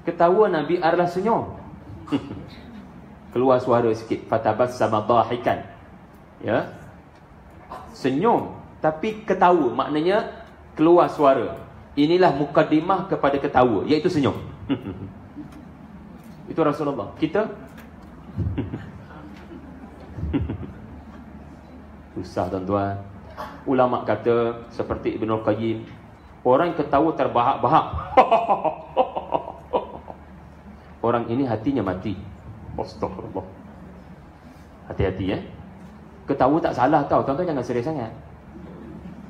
Ketawa Nabi adalah senyum. Keluar suara sikit, fatabassama dhahikan. Ya. Senyum tapi ketawa, maknanya keluar suara. Inilah mukadimah kepada ketawa, iaitu senyum. Itu Rasulullah. Kita susah tuan-tuan. Ulama kata seperti Ibnul Qayyim, orang yang ketawa terbahak-bahak, orang ini hatinya mati. Astagfirullah. Hati-hati ya. Ketawa tak salah tau, tuan-tuan jangan serius sangat.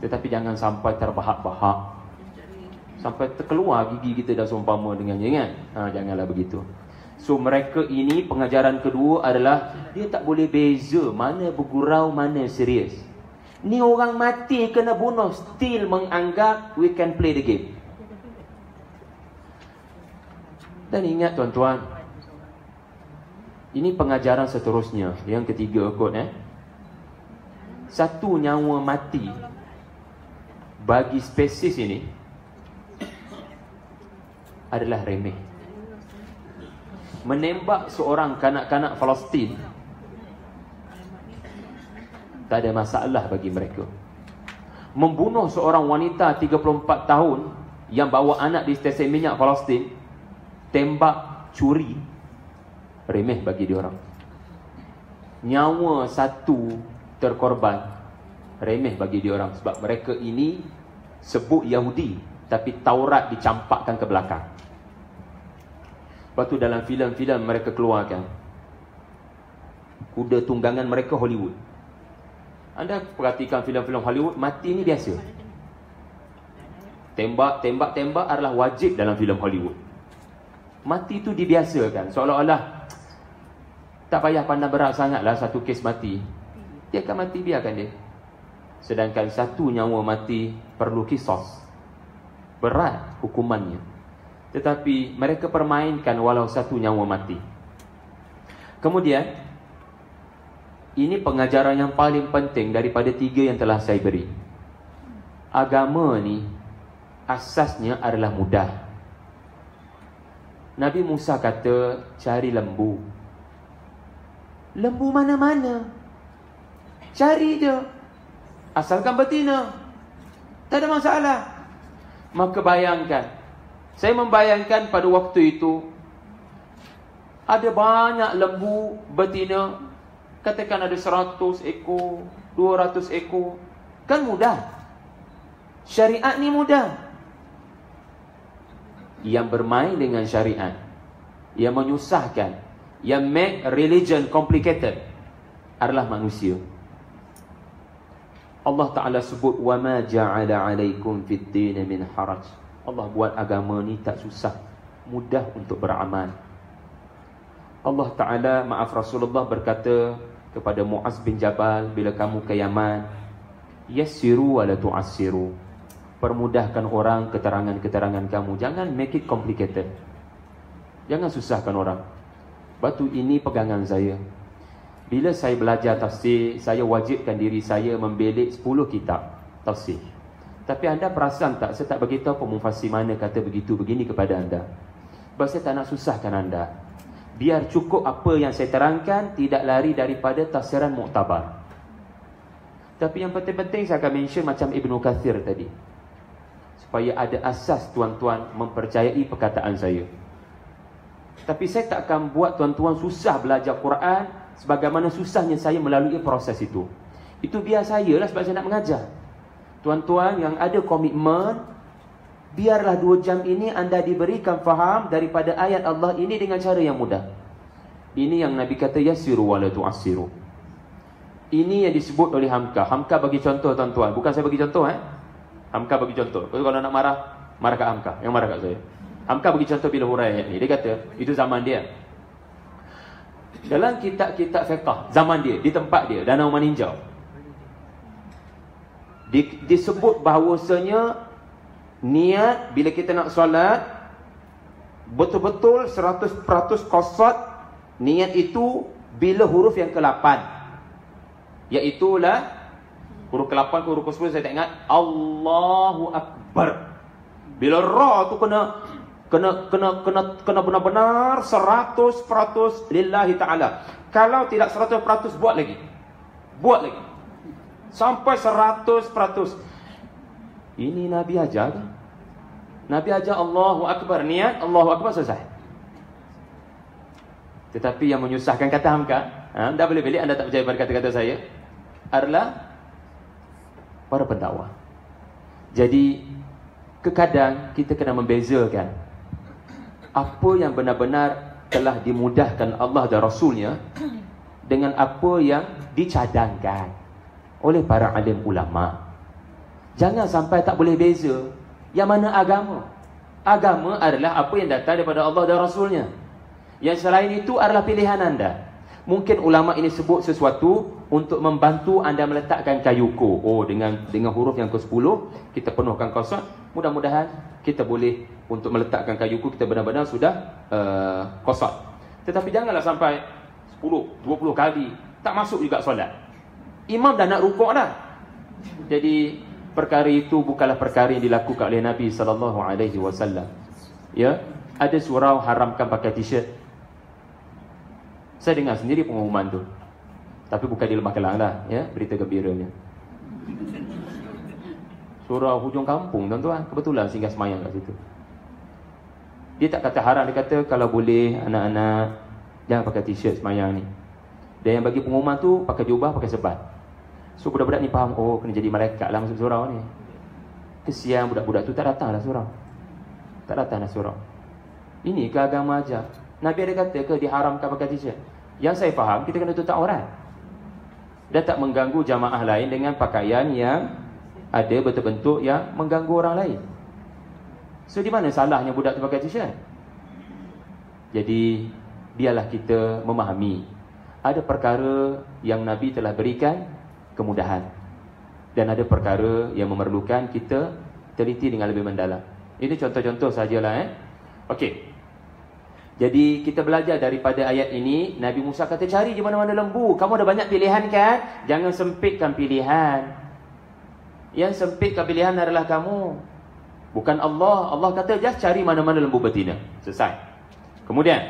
Tetapi jangan sampai terbahak-bahak, sampai terkeluar gigi kita dah seumpama dengannya kan. Janganlah begitu. So mereka ini, pengajaran kedua adalah dia tak boleh beza mana bergurau, mana serius. Ni orang mati kena bunuh, still menganggap we can play the game. Dan ingat tuan-tuan, ini pengajaran seterusnya, yang ketiga kot satu nyawa mati bagi spesies ini adalah remeh. Menembak seorang kanak-kanak Palestin tak ada masalah bagi mereka. Membunuh seorang wanita 34 tahun yang bawa anak di stesen minyak Palestin, tembak, curi, remeh bagi diorang. Nyawa satu terkorban, remeh bagi diorang. Sebab mereka ini sebut Yahudi, tapi Taurat dicampakkan ke belakang. Lepas tu dalam filem-filem mereka keluarkan, kuda tunggangan mereka Hollywood. Anda perhatikan filem-filem Hollywood, mati ni biasa. Tembak adalah wajib dalam filem Hollywood. Mati tu dibiasakan, seolah-olah tak payah pandang berat sangatlah satu kes mati. Dia akan mati, biarkan dia. Sedangkan satu nyawa mati perlu kisos, berat hukumannya. Tetapi mereka permainkan walau satu nyawa mati. Kemudian, ini pengajaran yang paling penting daripada tiga yang telah saya beri. Agama ni asasnya adalah mudah. Nabi Musa kata, cari lembu. Lembu mana-mana, cari je, asalkan betina, tak ada masalah. Maka bayangkan, saya membayangkan pada waktu itu ada banyak lembu betina, katakan ada 100 ekor, 200 ekor. Kan mudah. Syariat ni mudah. Yang bermain dengan syariat, yang menyusahkan, yang make religion complicated adalah manusia. Allah Ta'ala sebut, وَمَا جَعَلَ عَلَيْكُمْ فِي الدِّينِ مِنْ حَرَجٍ. Allah buat agama ni tak susah, mudah untuk beramal. Allah Ta'ala, Rasulullah berkata kepada Muaz bin Jabal bila kamu ke Yaman, yassiru wa la tu'assiru. Permudahkan orang keterangan-keterangan kamu, jangan make it complicated. Jangan susahkan orang. Batu ini pegangan saya. Bila saya belajar tafsir, saya wajibkan diri saya membelik 10 kitab tafsir. Tapi anda perasan tak, saya tak beritahu pemufassir mana kata begitu begini kepada anda. Sebab saya tak nak susahkan anda. Biar cukup apa yang saya terangkan, tidak lari daripada tafsiran muktabar. Tapi yang penting-penting saya akan mention macam Ibnu Kathir tadi, supaya ada asas tuan-tuan mempercayai perkataan saya. Tapi saya tak akan buat tuan-tuan susah belajar Quran sebagaimana susahnya saya melalui proses itu. Itu biar saya lah, sebab saya nak mengajar. Tuan-tuan yang ada komitmen, biarlah 2 jam ini anda diberikan faham daripada ayat Allah ini dengan cara yang mudah. Ini yang Nabi kata yassiru wa la tu'assiru. Ini yang disebut oleh Hamka. Hamka bagi contoh tuan-tuan. Bukan saya bagi contoh Hamka bagi contoh. Kalau nak marah, marah kat Hamka. Yang marah kat saya. Hamka bagi contoh bila huraian ayat ni. Dia kata, itu zaman dia. Dalam kitab-kitab fiqh zaman dia, di tempat dia, Danau Maninjau, disebut bahawasanya niat bila kita nak solat betul-betul 100% qasad. Niat itu bila huruf yang ke-8, iaitulah huruf ke-8 ke huruf ke-10 saya tak ingat. Allahu Akbar. Bila ra tu kena benar-benar 100% lillahi ta'ala. Kalau tidak 100%, buat lagi sampai 100%. Ini Nabi ajar kan? Nabi ajar Allahu Akbar, niat Allahu Akbar, selesai. Tetapi yang menyusahkan kata Hamka, anda boleh beli, anda tak percaya pada kata-kata saya, adalah para pendakwah. Jadi kadang kita kena membezakan apa yang benar-benar telah dimudahkan Allah dan Rasulnya dengan apa yang dicadangkan oleh para alim ulama. Jangan sampai tak boleh beza. Yang mana agama? Agama adalah apa yang datang daripada Allah dan Rasulnya. Yang selain itu adalah pilihan anda. Mungkin ulama ini sebut sesuatu untuk membantu anda meletakkan kayuku. Oh, dengan huruf yang ke-10 kita penuhkan qasad. Mudah-mudahan kita boleh untuk meletakkan kayuku, kita benar-benar sudah qasad. Tetapi janganlah sampai 10, 20 kali tak masuk juga solat. Imam dah nak rukuk dah. Jadi perkara itu bukanlah perkara yang dilakukan oleh Nabi SAW. Ya, ada surau haramkan pakai t-shirt. Saya dengar sendiri pengumuman tu. Tapi bukan di Lembah Kelang lah, ya, berita gembiranya. Surau hujung kampung tuan-tuan, kebetulan singgah semayang kat situ. Dia tak kata haram, dia kata kalau boleh anak-anak jangan pakai t-shirt semayang ni. Dan yang bagi pengumuman tu pakai jubah, pakai sebat. So budak-budak ni faham, oh kena jadi malaikat lah masuk surau ni. Kesian budak-budak tu tak datang lah surau. Tak datang lah surau. Ini ke agama ajar? Nabi ada kata ke diharamkan pakai t-shirt? Yang saya faham, kita kena tutup aurat. Dan tak mengganggu jamaah lain dengan pakaian yang ada bentuk-bentuk yang mengganggu orang lain. So di mana salahnya budak tu pakai t-shirt? Jadi biarlah kita memahami ada perkara yang Nabi telah berikan kemudahan, dan ada perkara yang memerlukan kita teliti dengan lebih mendalam. Ini contoh-contoh sajalah. Okey. Jadi kita belajar daripada ayat ini, Nabi Musa kata cari di mana-mana lembu. Kamu ada banyak pilihan kan? Jangan sempitkan pilihan. Yang sempitkan pilihan adalah kamu, bukan Allah. Allah kata just cari mana-mana lembu betina. Selesai. Kemudian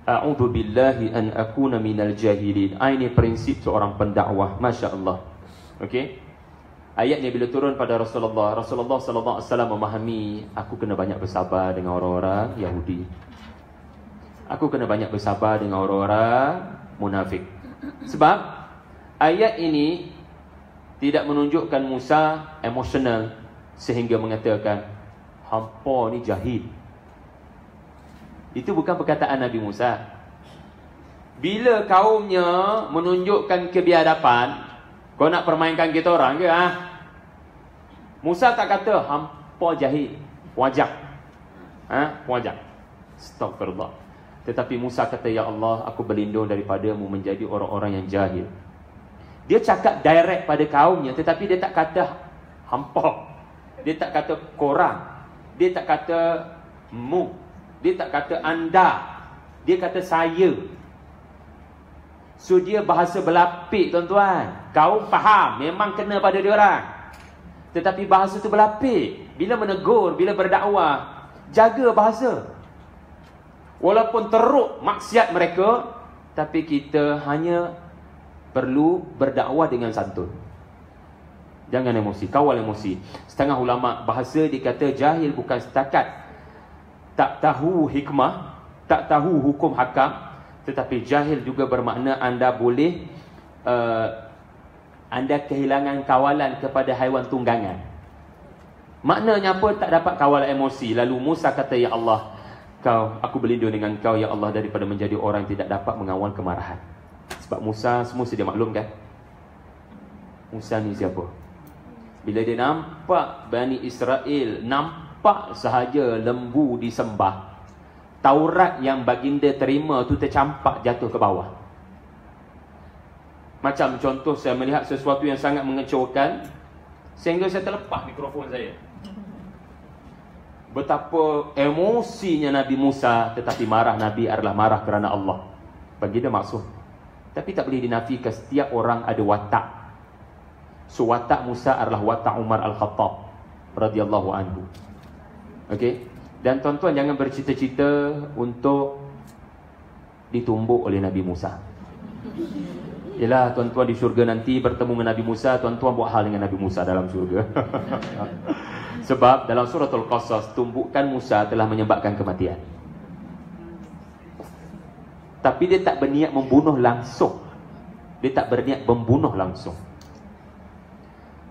a'udzu billahi an akuna minal jahilin. Ini prinsip seorang pendakwah, masya-Allah. Okey. Ayat ni bila turun pada Rasulullah sallallahu alaihi wasallam memahami, aku kena banyak bersabar dengan orang-orang Yahudi. Aku kena banyak bersabar dengan orang-orang munafik. Sebab ayat ini tidak menunjukkan Musa emosional sehingga mengatakan hampa ni jahil. Itu bukan perkataan Nabi Musa. Bila kaumnya menunjukkan kebiadaban, kau nak permainkan kita orang ke? Musa tak kata hampa jahil, wajak. Wajak. Astagfirullah. Tetapi Musa kata, ya Allah, aku berlindung daripadamu menjadi orang-orang yang jahil. Dia cakap direct pada kaumnya, tetapi dia tak kata hampa. Dia tak kata korang. Dia tak kata mu. Dia tak kata anda. Dia kata saya. So dia bahasa berlapik tuan-tuan. Kaum faham, memang kena pada dia orang. Tetapi bahasa tu berlapik. Bila menegur, bila berdakwah, jaga bahasa. Walaupun teruk maksiat mereka, tapi kita hanya perlu berdakwah dengan santun. Jangan emosi, kawal emosi. Setengah ulama bahasa dikata jahil bukan setakat tak tahu hikmah, tak tahu hukum hakam, tetapi jahil juga bermakna anda boleh anda kehilangan kawalan kepada haiwan tunggangan. Maknanya apa? Tak dapat kawal emosi. Lalu Musa kata, ya Allah, Aku berlindung dengan kau ya Allah daripada menjadi orang yang tidak dapat mengawal kemarahan. Sebab Musa semua sedia maklum kan? Musa ni siapa? Bila dia nampak Bani Israel, nampak sahaja lembu disembah, Taurat yang baginda terima tu tercampak jatuh ke bawah. Macam contoh, saya melihat sesuatu yang sangat mengecewakan sehingga saya terlepas mikrofon saya. Betapa emosinya Nabi Musa, tetapi marah Nabi adalah marah kerana Allah. Bagi dia maksud. Tapi tak boleh dinafikan, setiap orang ada watak. So watak Musa adalah watak Umar Al-Khattab radhiyallahu anhu. Okey. Dan tuan-tuan jangan bercita-cita untuk ditumbuk oleh Nabi Musa. Yalah, tuan-tuan di syurga nanti bertemu dengan Nabi Musa, tuan-tuan buat hal dengan Nabi Musa dalam syurga. Sebab dalam surah Al-Qasas, tumbukan Musa telah menyebabkan kematian. Tapi dia tak berniat membunuh langsung. Dia tak berniat membunuh langsung.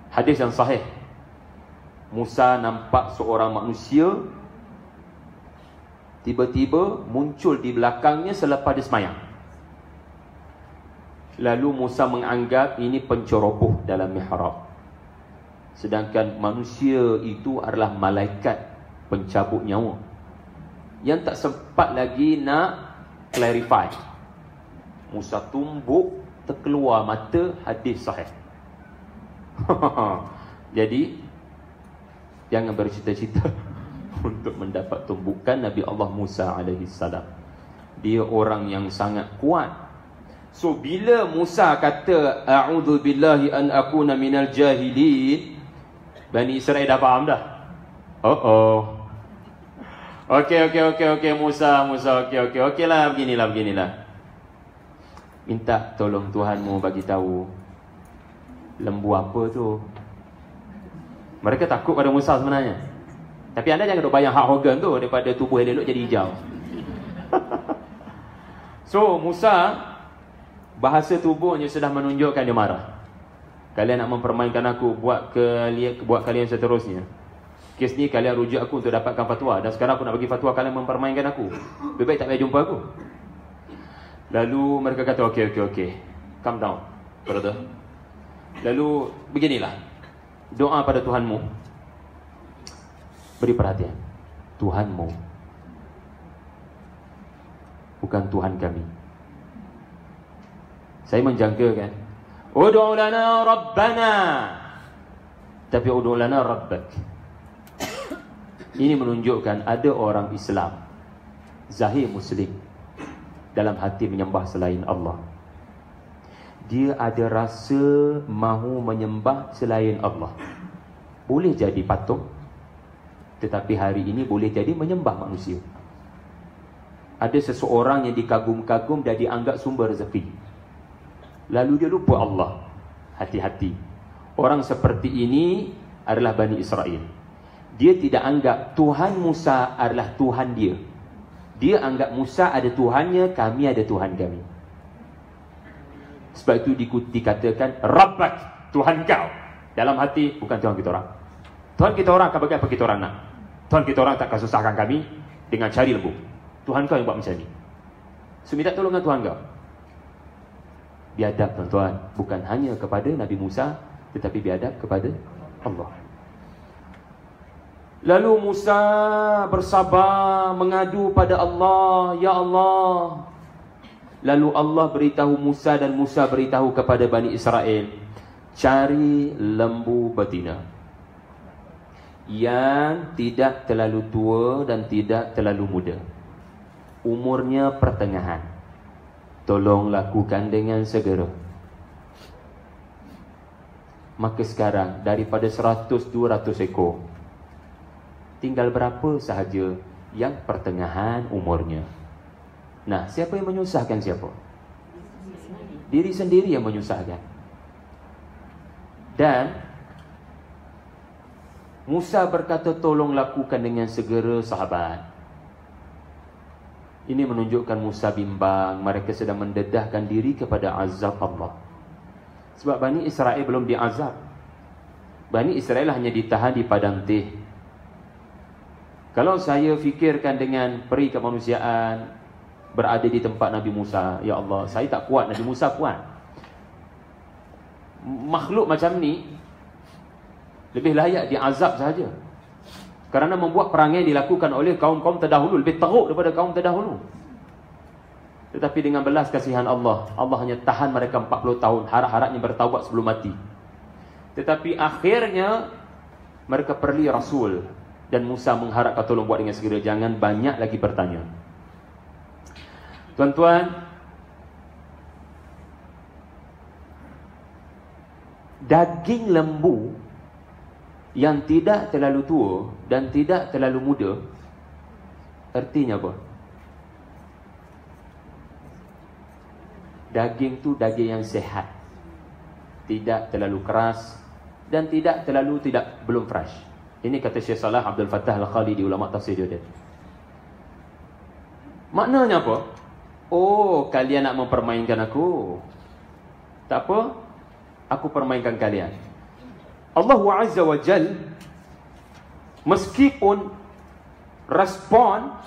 Hadis yang sahih, Musa nampak seorang manusia tiba-tiba muncul di belakangnya selepas dia semayang. Lalu Musa menganggap ini penceroboh dalam mihrab. Sedangkan manusia itu adalah malaikat pencabut nyawa yang tak sempat lagi nak clarify. Musa tumbuk, terkeluar mata, hadis sahih. Jadi jangan bercita-cita untuk mendapat tumbukan Nabi Allah Musa AS. Dia orang yang sangat kuat. So bila Musa kata a'udzu billahi an akuna minal jahilin, Bani Israel dah faham dah. Okey Musa, okeylah, beginilah. Minta tolong Tuhanmu bagi tahu lembu apa tu. Mereka takut pada Musa sebenarnya. Tapi anda jangan duk bayang Hulk Hogan tu daripada tubuh elok jadi hijau. So Musa, bahasa tubuhnya sudah menunjukkan dia marah. Kalian nak mempermainkan aku, buat kalian seterusnya. Kes ni kalian rujuk aku untuk dapatkan fatwa. Dan sekarang aku nak bagi fatwa, kalian mempermainkan aku. Lebih baik tak payah jumpa aku. Lalu mereka kata okey, calm down, brother. Lalu beginilah, doa pada Tuhanmu. Beri perhatian, Tuhanmu, bukan Tuhan kami. Saya menjangka kan, ud'u lana rabbana, tapi ud'u lana rabbak. Ini menunjukkan ada orang Islam, zahir Muslim, dalam hati menyembah selain Allah. Dia ada rasa mahu menyembah selain Allah. Boleh jadi patung, tetapi hari ini boleh jadi menyembah manusia. Ada seseorang yang dikagum-kagum dan dianggap sumber rezeki, lalu dia lupa Allah. Hati-hati. Orang seperti ini adalah Bani Israel. Dia tidak anggap Tuhan Musa adalah Tuhan dia. Dia anggap Musa ada Tuhannya, kami ada Tuhan kami. Sebab itu dikatakan Rabbak, Tuhan kau. Dalam hati, bukan Tuhan kita orang. Tuhan kita orang akan bagi apa kita orang nak. Tuhan kita orang tak akan susahkan kami dengan cari lembu. Tuhan kau yang buat macam ni. So minta tolongan Tuhan kau. Biadab tuan-tuan, bukan hanya kepada Nabi Musa, tetapi biadab kepada Allah. Lalu Musa bersabar mengadu pada Allah, ya Allah. Lalu Allah beritahu Musa dan Musa beritahu kepada Bani Israel, cari lembu betina yang tidak terlalu tua dan tidak terlalu muda, umurnya pertengahan. Tolong lakukan dengan segera. Maka sekarang daripada 100-200 ekor, tinggal berapa sahaja yang pertengahan umurnya. Nah, siapa yang menyusahkan siapa? Diri sendiri yang menyusahkan. Dan Musa berkata tolong lakukan dengan segera sahabat. Ini menunjukkan Musa bimbang, mereka sedang mendedahkan diri kepada azab Allah. Sebab Bani Israel belum diazab. Bani Israel hanya ditahan di padang teh. Kalau saya fikirkan dengan peri kemanusiaan, berada di tempat Nabi Musa, ya Allah, saya tak kuat, Nabi Musa kuat. Makhluk macam ni lebih layak diazab saja, kerana membuat perangai dilakukan oleh kaum-kaum terdahulu lebih teruk daripada kaum terdahulu. Tetapi dengan belas kasihan Allah, Allah hanya tahan mereka 40 tahun, harap-harapnya bertaubat sebelum mati. Tetapi akhirnya mereka perli Rasul, dan Musa mengharapkan tolong buat dengan segera, jangan banyak lagi bertanya. Tuan-tuan, daging lembu yang tidak terlalu tua dan tidak terlalu muda, artinya apa? Daging tu daging yang sehat, tidak terlalu keras dan tidak terlalu belum fresh. Ini kata Syekh Salah Abdul Fattah Al-Khalidi, ulama tafsir Jordan. Maknanya apa? Oh, kalian nak mempermainkan aku. Tak apa, aku permainkan kalian. Allah Azza wa Jal, meskipun respon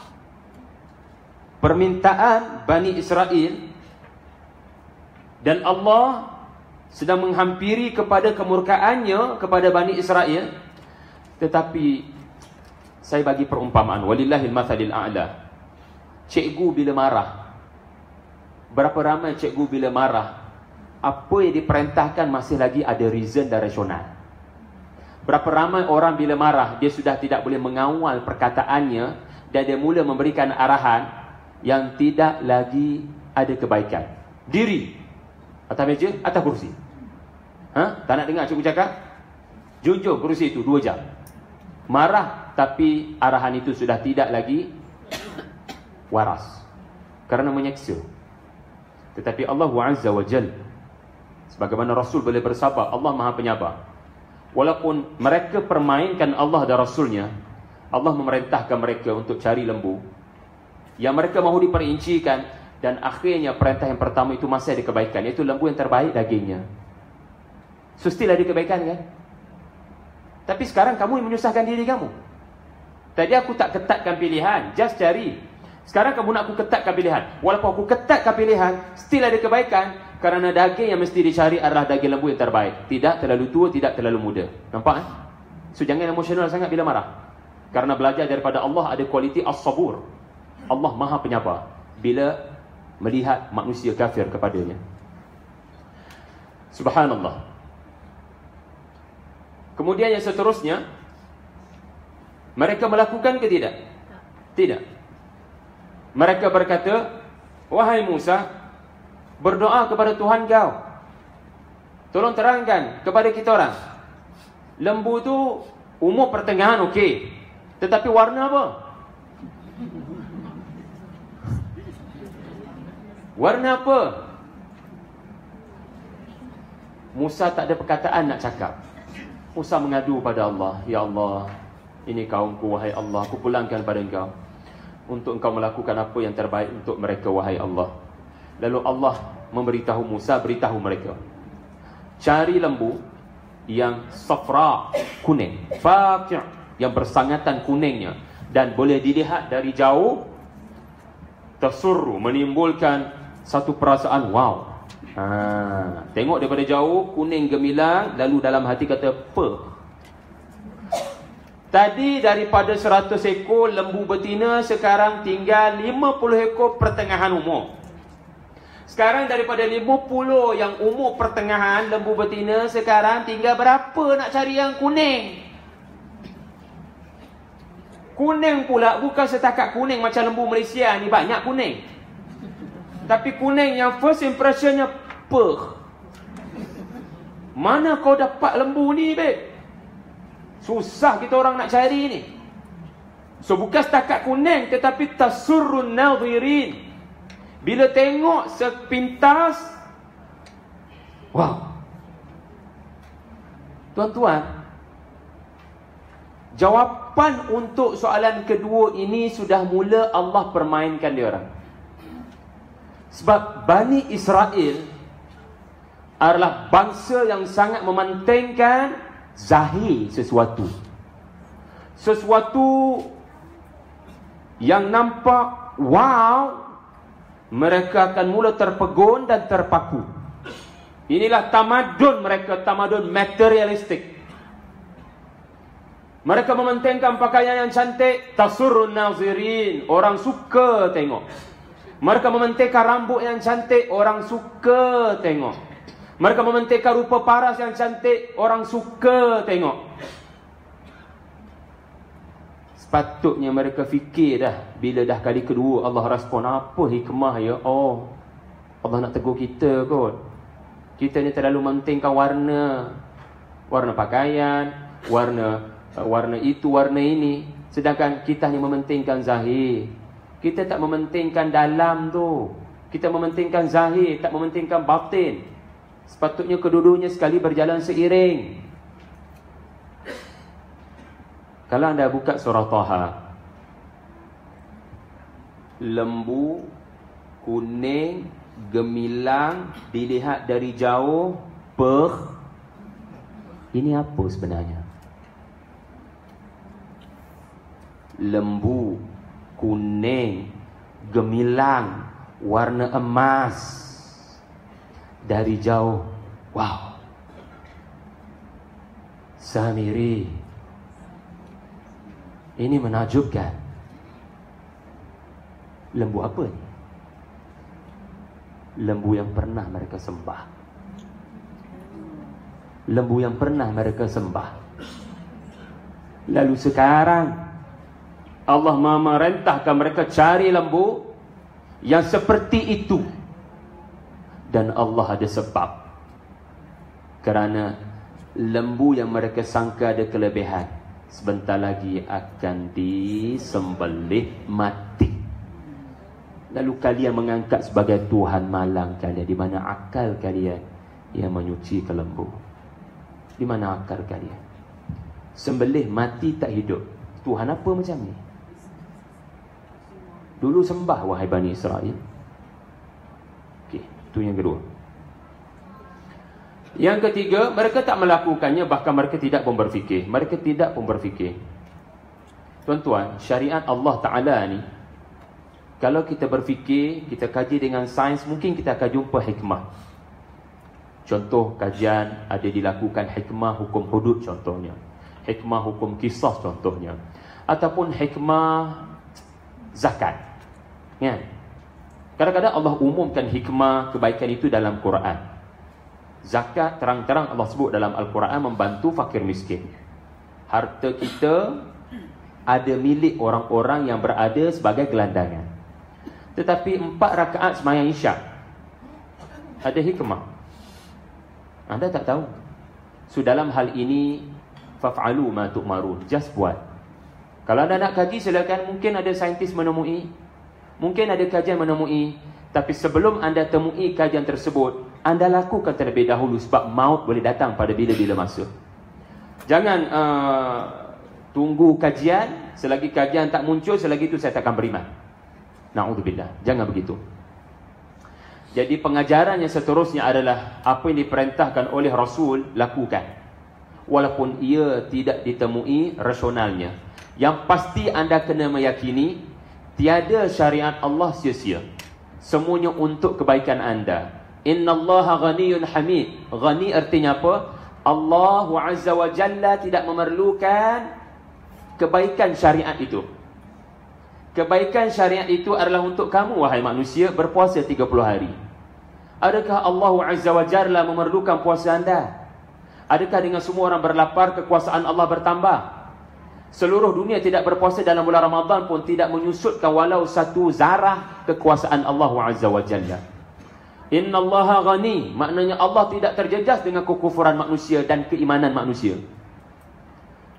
permintaan Bani Israel, dan Allah sedang menghampiri kepada kemurkaannya kepada Bani Israel, tetapi saya bagi perumpamaan, walillahil mathalil a'la. Cikgu bila marah, berapa ramai cikgu bila marah, apa yang diperintahkan masih lagi ada reason dan rasional. Berapa ramai orang bila marah, dia sudah tidak boleh mengawal perkataannya, dan dia mula memberikan arahan yang tidak lagi ada kebaikan. Diri atas meja, atas kursi. Tak nak dengar cikgu cakap? Jujur kursi itu 2 jam. Marah, tapi arahan itu sudah tidak lagi waras, kerana menyeksa. Tetapi Allah Azza wa Jal, sebagaimana Rasul boleh bersabar, Allah Maha Penyabar. Walaupun mereka permainkan Allah dan Rasulnya, Allah memerintahkan mereka untuk cari lembu yang mereka mahu diperincikan, dan akhirnya perintah yang pertama itu masih ada kebaikan, iaitu lembu yang terbaik dagingnya. So still ada kebaikan kan? Tapi sekarang kamu yang menyusahkan diri kamu. Tadi aku tak ketatkan pilihan, just cari. Sekarang kamu nak aku ketatkan pilihan. Walaupun aku ketatkan pilihan, still ada kebaikan, kerana daging yang mesti dicari adalah daging lembu yang terbaik. Tidak terlalu tua, tidak terlalu muda. Nampak? So jangan emosional sangat bila marah, kerana belajar daripada Allah ada kualiti as-sabur. Allah Maha Penyabar bila melihat manusia kafir kepadanya. Subhanallah. Kemudian yang seterusnya, mereka melakukan ke tidak? Tidak. Mereka berkata, wahai Musa, berdoa kepada Tuhan kau, tolong terangkan kepada kita orang, lembu tu umur pertengahan okey, tetapi warna apa? Warna apa? Musa tak ada perkataan nak cakap. Musa mengadu pada Allah, ya Allah, ini kaumku, wahai Allah, aku pulangkan pada engkau, untuk engkau melakukan apa yang terbaik untuk mereka, wahai Allah. Lalu Allah memberitahu Musa, beritahu mereka, cari lembu yang safra, kuning, faqi', yang bersangatan kuningnya, dan boleh dilihat dari jauh, tasurru, menimbulkan satu perasaan wow. Tengok daripada jauh, kuning gemilang, lalu dalam hati kata pe. Tadi daripada 100 ekor lembu betina, sekarang tinggal 50 ekor pertengahan umur. Sekarang daripada 50 yang umur pertengahan lembu betina, sekarang tinggal berapa nak cari yang kuning? Kuning pula bukan setakat kuning macam lembu Malaysia ni, banyak kuning. Tapi kuning yang first impressionnya mana kau dapat lembu ni, babe? Susah kita orang nak cari ni. So bukan setakat kuning, tetapi tasurrun nadhirin. Bila tengok sepintas, wow. Tuan-tuan, jawapan untuk soalan kedua ini sudah mula Allah permainkan dia orang. Sebab Bani Israel adalah bangsa yang sangat mementingkan zahir sesuatu. Sesuatu yang nampak wow, mereka akan mula terpegun dan terpaku. Inilah tamadun mereka, tamadun materialistik. Mereka mementingkan pakaian yang cantik, tasurrun nazirin, orang suka tengok. Mereka mementingkan rambut yang cantik, orang suka tengok. Mereka mementingkan rupa paras yang cantik, orang suka tengok. Sepatutnya mereka fikir dah, bila dah kali kedua Allah respon, apa hikmah ya? Oh, Allah nak tegur kita kot. Kita ni terlalu mementingkan warna pakaian, warna itu, warna ini. Sedangkan kita hanya mementingkan zahir. Kita tak mementingkan dalam tu. Kita mementingkan zahir, tak mementingkan batin. Sepatutnya kedua-duanya sekali berjalan seiring. Kalau anda buka surah Taha, lembu, kuning, gemilang, dilihat dari jauh, ini apa sebenarnya? Lembu, kuning, gemilang, warna emas, dari jauh, wow, Samiri. Ini menakjubkan. Lembu apa ni? Lembu yang pernah mereka sembah. Lembu yang pernah mereka sembah. Lalu sekarang Allah memerintahkan mereka cari lembu yang seperti itu. Dan Allah ada sebab. Kerana lembu yang mereka sangka ada kelebihan, sebentar lagi akan disembelih mati. Lalu kalian mengangkat sebagai Tuhan malang kalian. Di mana akal kalian yang menyuci ke lembu? Di mana akal kalian? Sembelih mati tak hidup. Tuhan apa macam ni? Dulu sembah wahai Bani Israel. Okey, itu yang kedua. Yang ketiga, mereka tak melakukannya, bahkan mereka tidak pun berfikir. Mereka tidak pun berfikir. Tuan-tuan, syariat Allah Ta'ala ni, kalau kita berfikir, kita kaji dengan sains, mungkin kita akan jumpa hikmah. Contoh kajian ada dilakukan hikmah hukum hudud contohnya. Hikmah hukum kisah contohnya. Ataupun hikmah zakat. Ya. Kadang-kadang Allah umumkan hikmah kebaikan itu dalam Quran. Zakat terang-terang Allah sebut dalam Al-Quran membantu fakir miskin. Harta kita ada milik orang-orang yang berada sebagai gelandangan. Tetapi 4 rakaat sembahyang Isyak ada hikmah. Anda tak tahu. So dalam hal ini faf'alu ma tu'marun, just buat. Kalau anda nak kaji silakan, mungkin ada saintis menemui, mungkin ada kajian menemui. Tapi sebelum anda temui kajian tersebut, anda lakukan terlebih dahulu, sebab maut boleh datang pada bila-bila masa. Jangan tunggu kajian, selagi kajian tak muncul, selagi itu saya takkan beriman. Na'udzubillah. Jangan begitu. Jadi pengajaran yang seterusnya adalah apa yang diperintahkan oleh Rasul, lakukan. Walaupun ia tidak ditemui rasionalnya. Yang pasti anda kena meyakini tiada syariat Allah sia-sia. Semuanya untuk kebaikan anda. Innallaha ghaniyun hamid. Ghani artinya apa? Allah Azza wa Jalla tidak memerlukan kebaikan syariat itu. Kebaikan syariat itu adalah untuk kamu wahai manusia, berpuasa 30 hari. Adakah Allah Azza wa Jalla memerlukan puasa anda? Adakah dengan semua orang berlapar kekuasaan Allah bertambah? Seluruh dunia tidak berpuasa dalam bulan Ramadan pun tidak menyusutkan walau satu zarah kekuasaan Allah Azza wa Jalla. Innallaha ghani, maknanya Allah tidak terjejas dengan kekufuran manusia dan keimanan manusia.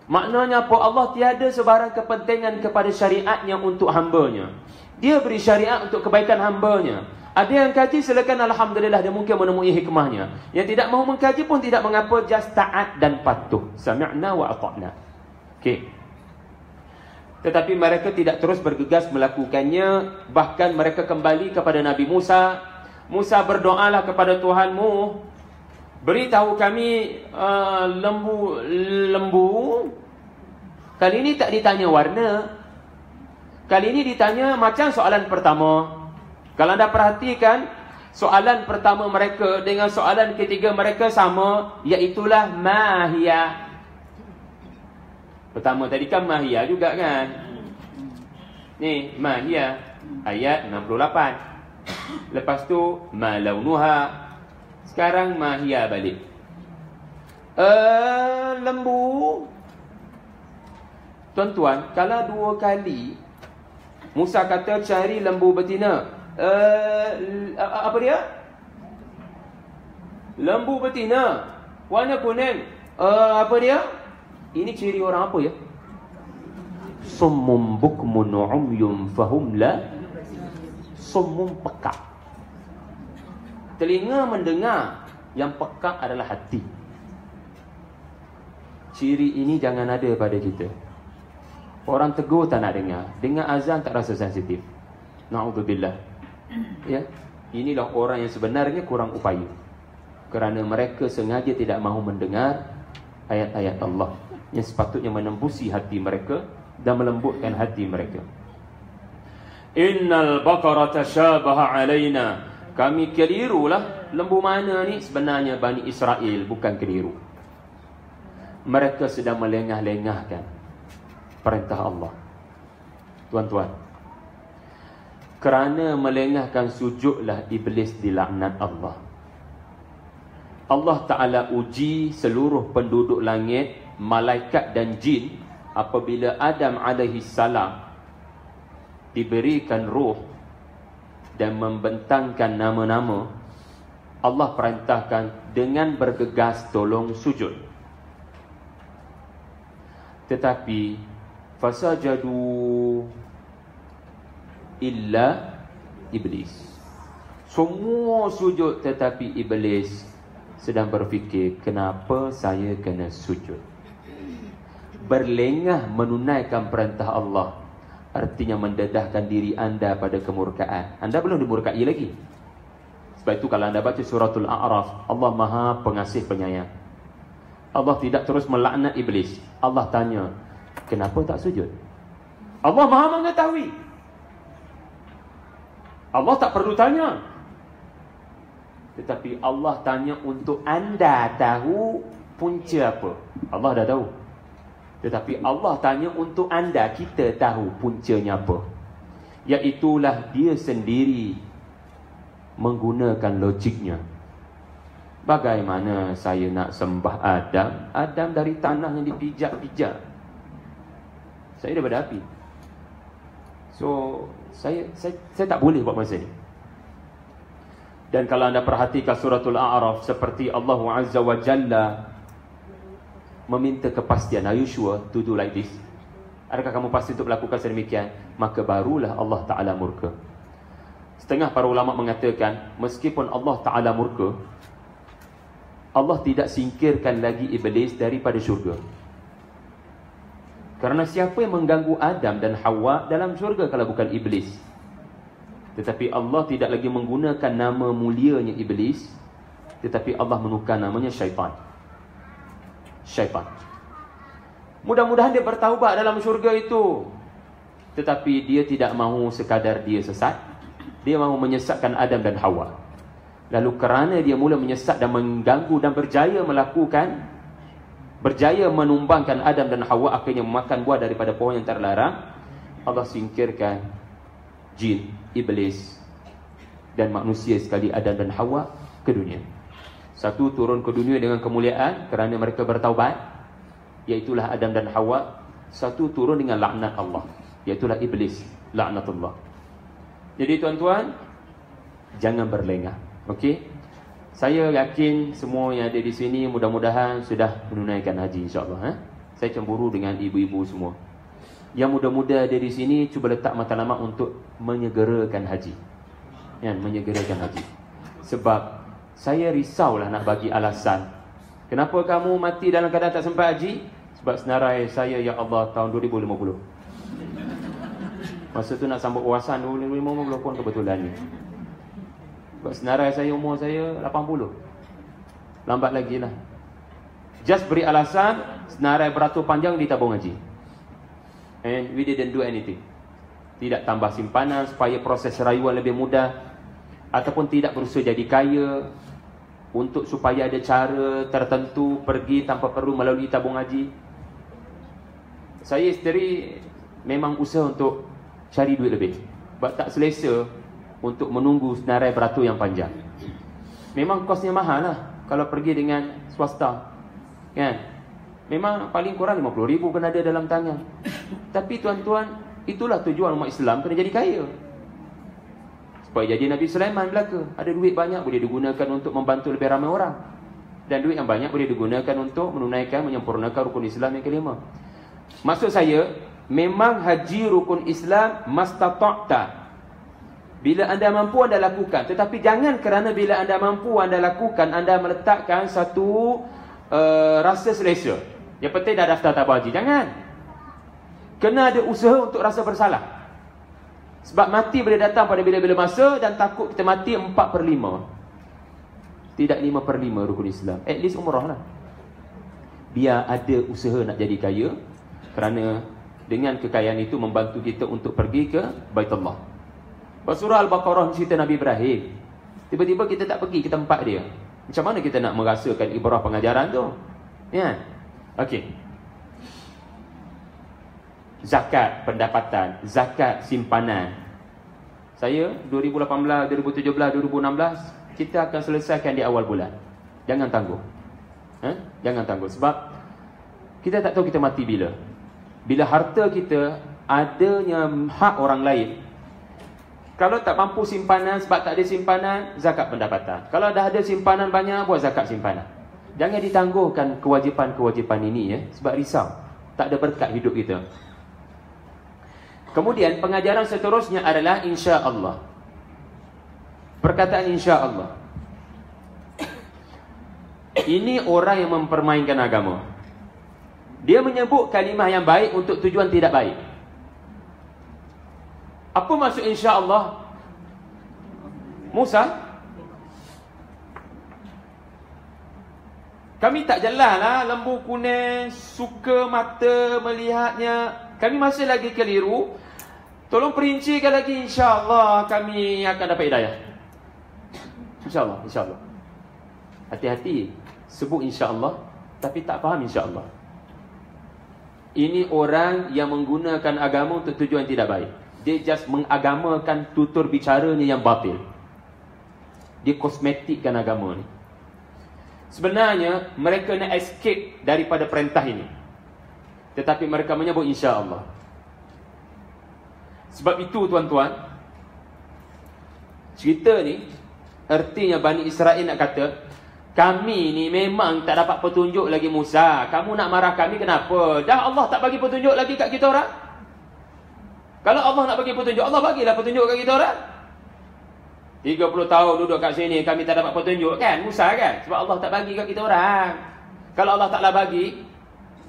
Maknanya apa? Allah tiada sebarang kepentingan kepada syariatnya untuk hambanya. Dia beri syariat untuk kebaikan hambanya. Ada yang kaji, silakan, alhamdulillah, dia mungkin menemui hikmahnya. Yang tidak mahu mengkaji pun tidak mengapa, just taat dan patuh. Sami'na wa ata'na. Okey. Tetapi mereka tidak terus bergegas melakukannya. Bahkan mereka kembali kepada Nabi Musa. Musa, berdoalah kepada Tuhanmu, beritahu kami lembu. Kali ini tak ditanya warna. Kali ini ditanya macam soalan pertama. Kalau anda perhatikan, soalan pertama mereka dengan soalan ketiga mereka sama, iaitulah mahia. Pertama tadi kan mahia juga kan. Ni mahia ayat 68. Lepas tu malaunuha. Sekarang mahia balik. Lembu. Tuan-tuan, kalau 2 kali Musa kata cari lembu betina. Apa dia? Lembu betina warna kuning. Apa dia? Ini ciri orang apa ya? Summum bukmun umyum fahum la. Summum pekak. Telinga mendengar, yang pekak adalah hati. Ciri ini jangan ada pada kita. Orang tegur tak nak dengar, dengar azan tak rasa sensitif. Na'udzubillah. Ya, inilah orang yang sebenarnya kurang upaya, kerana mereka sengaja tidak mahu mendengar ayat-ayat Allah yang sepatutnya menembusi hati mereka dan melembutkan hati mereka. Innal baqara tashabaha alaina. Kami kelirulah. Lembu mana ni? Sebenarnya Bani Israel bukan keliru. Mereka sedang melengah-lengahkan perintah Allah. Tuan-tuan, kerana melengahkan sujudlah iblis dilaknat Allah. Allah Ta'ala uji seluruh penduduk langit, malaikat dan jin apabila Adam alaihi salam diberikan ruh dan membentangkan nama-nama. Allah perintahkan dengan bergegas tolong sujud. Tetapi fasajadu illa iblis. Semua sujud tetapi iblis sedang berfikir, kenapa saya kena sujud? Berlengah menunaikan perintah Allah artinya mendedahkan diri anda pada kemurkaan. Anda belum dimurkai lagi. Sebab itu kalau anda baca suratul A'raf, Allah Maha Pengasih Penyayang. Allah tidak terus melaknat iblis. Allah tanya, kenapa tak sujud? Allah Maha mengetahui. Allah tak perlu tanya. Tetapi Allah tanya untuk anda tahu punca apa. Allah dah tahu. Tetapi Allah tanya untuk anda, kita tahu puncanya apa. Iaitulah dia sendiri menggunakan logiknya. Bagaimana saya nak sembah Adam? Adam dari tanah yang dipijak-pijak. Saya daripada api. So saya tak boleh buat masa ni. Dan kalau anda perhatikan suratul A'raf, seperti Allah Azza wa Jalla meminta kepastian, are you sure to do like this? Adakah kamu pasti untuk melakukan sedemikian? Maka barulah Allah Ta'ala murka. Setengah para ulama mengatakan, meskipun Allah Ta'ala murka, Allah tidak singkirkan lagi iblis daripada syurga. Kerana siapa yang mengganggu Adam dan Hawa dalam syurga kalau bukan iblis? Tetapi Allah tidak lagi menggunakan nama mulianya iblis, tetapi Allah menukar namanya syaitan. Syaitan. Mudah-mudahan dia bertaubat dalam syurga itu. Tetapi dia tidak mahu sekadar dia sesat, dia mahu menyesatkan Adam dan Hawa. Lalu kerana dia mula menyesat dan mengganggu dan berjaya menumbangkan Adam dan Hawa, akhirnya memakan buah daripada pohon yang terlarang, Allah singkirkan jin, iblis dan manusia sekali Adam dan Hawa ke dunia. Satu turun ke dunia dengan kemuliaan kerana mereka bertaubat, iaitulah Adam dan Hawa. Satu turun dengan laknat Allah, iaitulah iblis, laknatullah. Jadi tuan-tuan, jangan berlengah. Okey? Saya yakin semua yang ada di sini mudah-mudahan sudah menunaikan haji, insya-Allah. Saya cemburu dengan ibu-ibu semua. Yang muda-muda ada di sini, cuba letak matlamat untuk menyegerakan haji. Menyegerakan haji. Sebab saya risaulah nak bagi alasan. Kenapa kamu mati dalam keadaan tak sempat haji? Sebab senarai saya, ya Allah, tahun 2050. Masa tu nak sambut puasan 2050 pun kebetulan ni. Sebab senarai saya, umur saya 80. Lambat lagi lah. Just beri alasan, senarai beratur panjang ditabung haji. And we didn't do anything. tidak tambah simpanan supaya proses rayuan lebih mudah, ataupun tidak berusaha jadi kaya untuk supaya ada cara tertentu pergi tanpa perlu melalui tabung haji. Saya isteri memang usaha untuk cari duit lebih, sebab tak selesa untuk menunggu senarai beratur yang panjang. Memang kosnya mahal lah kalau pergi dengan swasta, kan? Memang paling kurang 50,000 kena ada dalam tangan. Tapi tuan-tuan, itulah tujuan umat Islam kena jadi kaya, supaya jadi Nabi Sulaiman belaka. Ada duit banyak boleh digunakan untuk membantu lebih ramai orang, dan duit yang banyak boleh digunakan untuk menunaikan, menyempurnakan rukun Islam yang kelima. Maksud saya, memang haji rukun Islam mastata'ta. Bila anda mampu, anda lakukan. Tetapi jangan kerana bila anda mampu, anda lakukan, anda meletakkan satu rasa selesa. Yang penting dah daftar tabung haji. Jangan. Kena ada usaha untuk rasa bersalah. Sebab mati boleh datang pada bila-bila masa, dan takut kita mati 4/5. Tidak 5/5 rukun Islam. At least umrah lah. Biar ada usaha nak jadi kaya, kerana dengan kekayaan itu membantu kita untuk pergi ke Baitullah. Surah Al-Baqarah cerita Nabi Ibrahim. Tiba-tiba kita tak pergi ke tempat dia. Macam mana kita nak merasakan ibrah pengajaran tu? Ya. Okey. Zakat pendapatan, zakat simpanan. Saya 2018, 2017, 2016 kita akan selesaikan di awal bulan. Jangan tangguh. Jangan tangguh, sebab kita tak tahu kita mati bila. Bila harta kita adanya hak orang lain. Kalau tak mampu simpanan, sebab tak ada simpanan, zakat pendapatan. Kalau dah ada simpanan banyak, buat zakat simpanan. Jangan ditangguhkan kewajipan-kewajipan ini, ya, sebab risau. Tak ada berkat hidup kita. Kemudian pengajaran seterusnya adalah insya-Allah. Perkataan insya-Allah. Ini orang yang mempermainkan agama. Dia menyebut kalimah yang baik untuk tujuan tidak baik. Apa maksud insya-Allah? Musa, kami tak jelaslah, lembu kuning, suka mata melihatnya. Kami masih lagi keliru. Tolong perincikan lagi, insya-Allah kami akan dapat hidayah. Insya-Allah, insya-Allah. Hati-hati sebut insya-Allah tapi tak faham insya-Allah. Ini orang yang menggunakan agama untuk tujuan tidak baik. Dia just mengagamakan tutur bicaranya yang batil. Dia kosmetikkan agama ni. Sebenarnya mereka nak escape daripada perintah ini, tetapi mereka menyebut insya-Allah. Sebab itu tuan-tuan, cerita ni artinya Bani Israel nak kata, kami ni memang tak dapat petunjuk lagi Musa. Kamu nak marah kami kenapa? Dah Allah tak bagi petunjuk lagi kat kita orang. Kalau Allah nak bagi petunjuk, Allah bagilah petunjuk kat kita orang. 30 tahun duduk kat sini, kami tak dapat petunjuk kan, Musa kan? Sebab Allah tak bagi kat kita orang. Kalau Allah taklah bagi,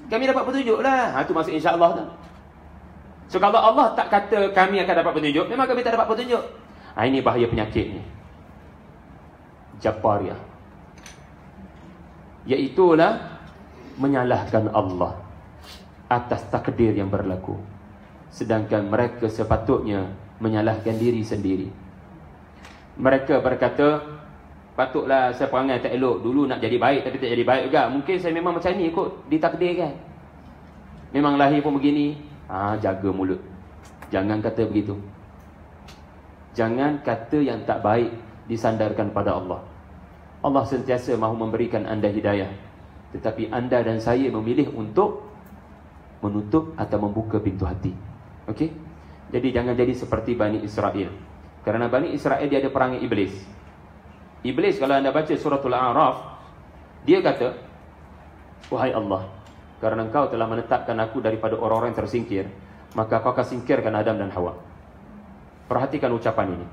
kami dapat petunjuk lah. Itu maksud insya-Allah tu. So kalau Allah tak kata kami akan dapat petunjuk, memang kami tak dapat petunjuk. Ini bahaya penyakit ni, Jabariyah. Iaitulah menyalahkan Allah atas takdir yang berlaku, sedangkan mereka sepatutnya menyalahkan diri sendiri. Mereka berkata, patutlah saya perangai tak elok. Dulu nak jadi baik tapi tak jadi baik juga. Mungkin saya memang macam ni kot, ditakdirkan. Memang lahir pun begini. Jaga mulut. Jangan kata begitu. Jangan kata yang tak baik disandarkan pada Allah. Allah sentiasa mahu memberikan anda hidayah, tetapi anda dan saya memilih untuk menutup atau membuka pintu hati. Okey? Jadi jangan jadi seperti Bani Israel. Kerana Bani Israel dia ada perangai iblis. Iblis kalau anda baca suratul A'raf, dia kata, wahai Allah, kerana engkau telah menetapkan aku daripada orang-orang yang tersingkir, maka kau akan singkirkan Adam dan Hawa. Perhatikan ucapan ini.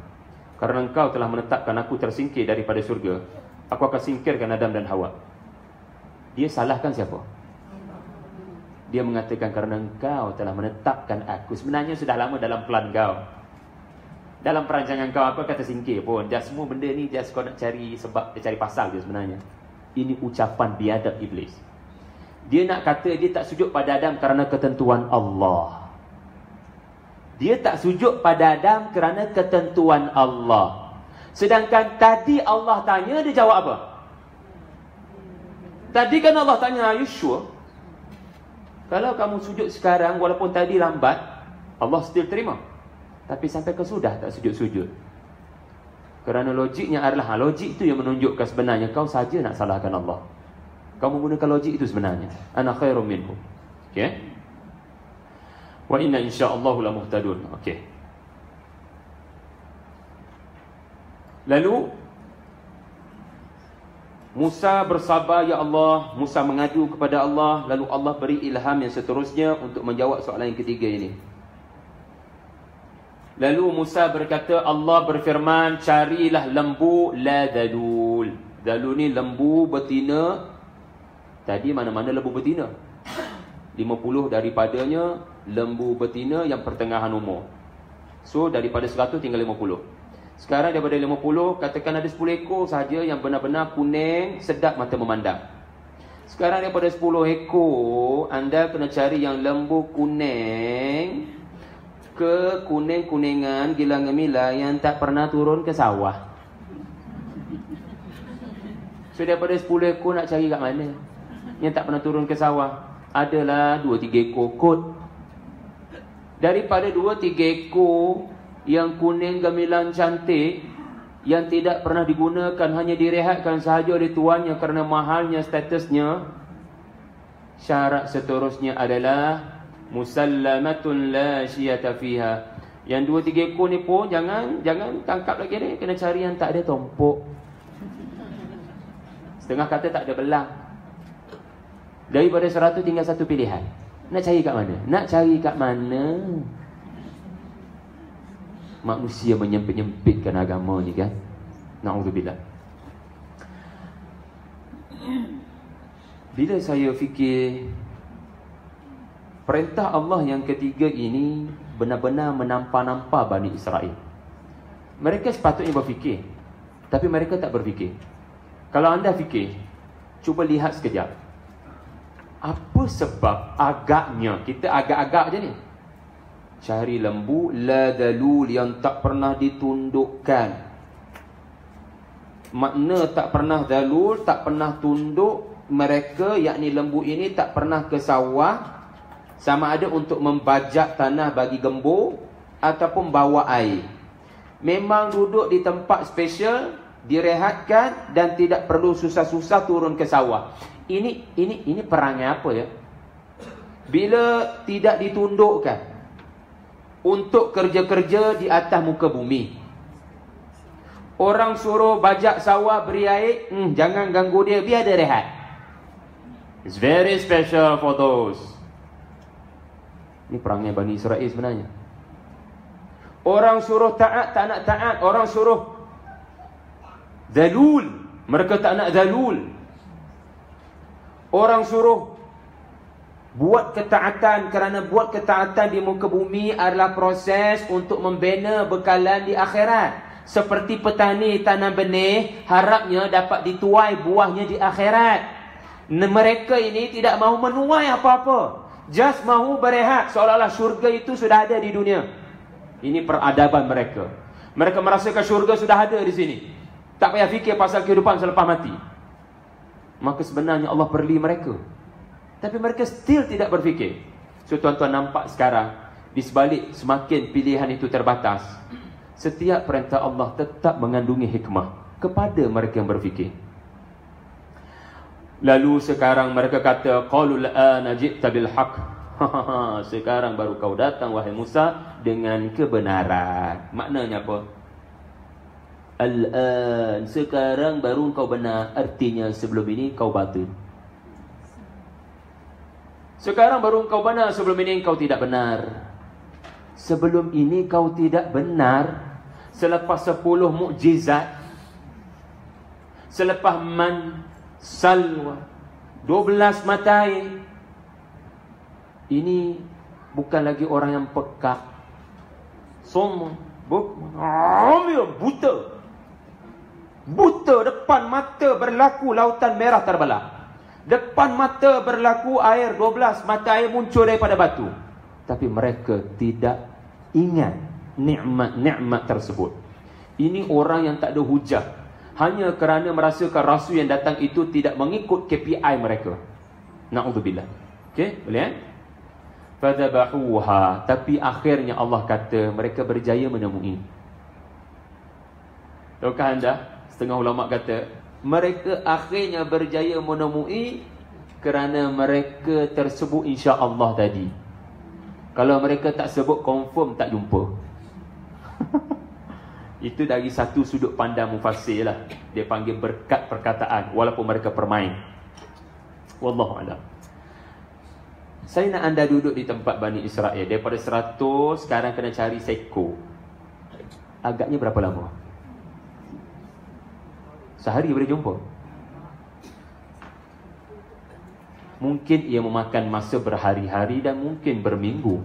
Kerana engkau telah menetapkan aku tersingkir daripada surga, aku akan singkirkan Adam dan Hawa. Dia salahkan siapa? Dia mengatakan kerana engkau telah menetapkan aku. Sebenarnya sudah lama dalam plan kau. Dalam perancangan kau, apa kata singkir pun. Just semua benda ni just kau nak cari sebab, cari pasal je sebenarnya. Ini ucapan biadab iblis. Dia nak kata dia tak sujud pada Adam kerana ketentuan Allah. Dia tak sujud pada Adam kerana ketentuan Allah. Sedangkan tadi Allah tanya, dia jawab apa? Tadi kan Allah tanya, are you sure? Kalau kamu sujud sekarang, walaupun tadi lambat, Allah still terima. Tapi sampai ke sudah tak sujud-sujud. Kerana logiknya adalah, logik itu yang menunjukkan sebenarnya kau saja nak salahkan Allah. Kau menggunakan logik itu sebenarnya. Ana khairum minhu. Okay? Wa inna insya'allahu la muhtadun. Okay. Lalu Musa bersabar, ya Allah. Musa mengadu kepada Allah. Lalu Allah beri ilham yang seterusnya untuk menjawab soalan yang ketiga ini. Lalu Musa berkata, Allah berfirman, carilah lembu la dalul. Dalul ni lembu betina. Tadi mana-mana lembu betina. 50 daripadanya lembu betina yang pertengahan umur. So daripada 100 tinggal 50. Sekarang daripada 50, katakan ada 10 ekor sahaja yang benar-benar kuning, sedap mata memandang. Sekarang daripada 10 ekor, anda kena cari yang lembu kuning, ke kuning-kuningan gila gemila yang tak pernah turun ke sawah. So daripada 10 ekor nak cari kat mana yang tak pernah turun ke sawah? Adalah 2-3 ekor kot. Daripada 2-3 ekor yang kuning gemilang cantik, yang tidak pernah digunakan, hanya direhatkan sahaja oleh tuannya kerana mahalnya statusnya, syarat seterusnya adalah musallamatun la syiyata fiha. Yang 2-3 ekor ni pun jangan tangkap lagi ni, kena cari yang tak ada tompok. Setengah kata tak ada belang. Daripada 100 tinggal satu pilihan. Nak cari kat mana? Nak cari kat mana? Manusia menyempit-nyempitkan agama ni kan. Na'udzubillah. Bila saya fikir perintah Allah yang ketiga ini benar-benar menampa-nampa Bani Israel. Mereka sepatutnya berfikir, tapi mereka tak berfikir. Kalau anda fikir, cuba lihat sekejap. Apa sebab agaknya, kita agak-agak je ni, cari lembu la dalul yang tak pernah ditundukkan. Makna tak pernah dalul, tak pernah tunduk. Mereka, yakni lembu ini tak pernah ke sawah, sama ada untuk membajak tanah bagi gembur ataupun bawa air. Memang duduk di tempat special, direhatkan dan tidak perlu susah-susah turun ke sawah. Ini perangai apa ya? Bila tidak ditundukkan untuk kerja-kerja di atas muka bumi. Orang suruh bajak sawah beri air, jangan ganggu dia, biar dia rehat. It's very special for those. Ini perangai Bani Israel sebenarnya. Orang suruh taat, tak nak taat. Orang suruh zalul, mereka tak nak zalul. Orang suruh buat ketaatan, kerana buat ketaatan di muka bumi adalah proses untuk membina bekalan di akhirat. Seperti petani tanam benih, harapnya dapat dituai buahnya di akhirat. Mereka ini tidak mahu menuai apa-apa, just mahu berehat, seolah-olah syurga itu sudah ada di dunia. Ini peradaban mereka. Mereka merasakan syurga sudah ada di sini, tak payah fikir pasal kehidupan selepas mati. Maka sebenarnya Allah perli mereka, tapi mereka still tidak berfikir. So tuan-tuan nampak sekarang, di sebalik semakin pilihan itu terbatas, setiap perintah Allah tetap mengandungi hikmah kepada mereka yang berfikir. Lalu sekarang mereka kata, qalu la'ana ji'ta bil haqq. Sekarang baru kau datang wahai Musa dengan kebenaran. Maknanya apa? Al-an, sekarang baru kau benar. Artinya sebelum ini kau batil. Sekarang baru kau benar, sebelum ini kau tidak benar. Sebelum ini kau tidak benar. Selepas 10 mukjizat, selepas man, salwa, 12 mata air, ini bukan lagi orang yang pekak, sombong, buta. Buta, depan mata berlaku lautan merah terbelah. Depan mata berlaku air, 12 mata air muncul daripada batu. Tapi mereka tidak Ingat nikmat-nikmat tersebut. Ini orang yang tak ada hujah, hanya kerana merasakan rasul yang datang itu tidak mengikut KPI mereka. Na'udzubillah. Okey, boleh eh? Fadzabahuha, tapi akhirnya Allah kata mereka berjaya menemui. Tahukah anda, setengah ulama kata mereka akhirnya berjaya menemui kerana mereka tersebut insya-Allah tadi. Kalau mereka tak sebut, confirm tak jumpa. Itu dari satu sudut pandang mufassir lah. Dia panggil berkat perkataan, walaupun mereka permain. Wallahu a'lam. Saya nak anda duduk di tempat Bani Israel. Daripada 100, sekarang kena cari seekor. Agaknya berapa lama? Sehari boleh jumpa? Mungkin ia memakan masa berhari-hari dan mungkin berminggu.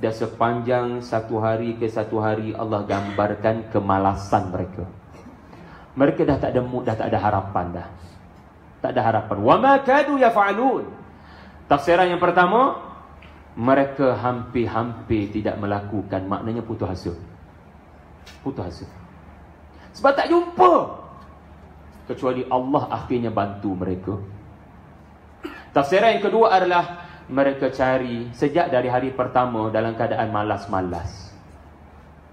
Dan sepanjang satu hari ke satu hari Allah gambarkan kemalasan mereka. Mereka dah tak ada mood, dah tak ada harapan dah. Tak ada harapan. Wa ma kadu yaf'alun. Tafsiran yang pertama, mereka hampir-hampir tidak melakukan, maknanya putus asa. Putus asa. Sebab tak jumpa. Kecuali Allah akhirnya bantu mereka. Tafsiran yang kedua adalah mereka cari sejak dari hari pertama dalam keadaan malas-malas.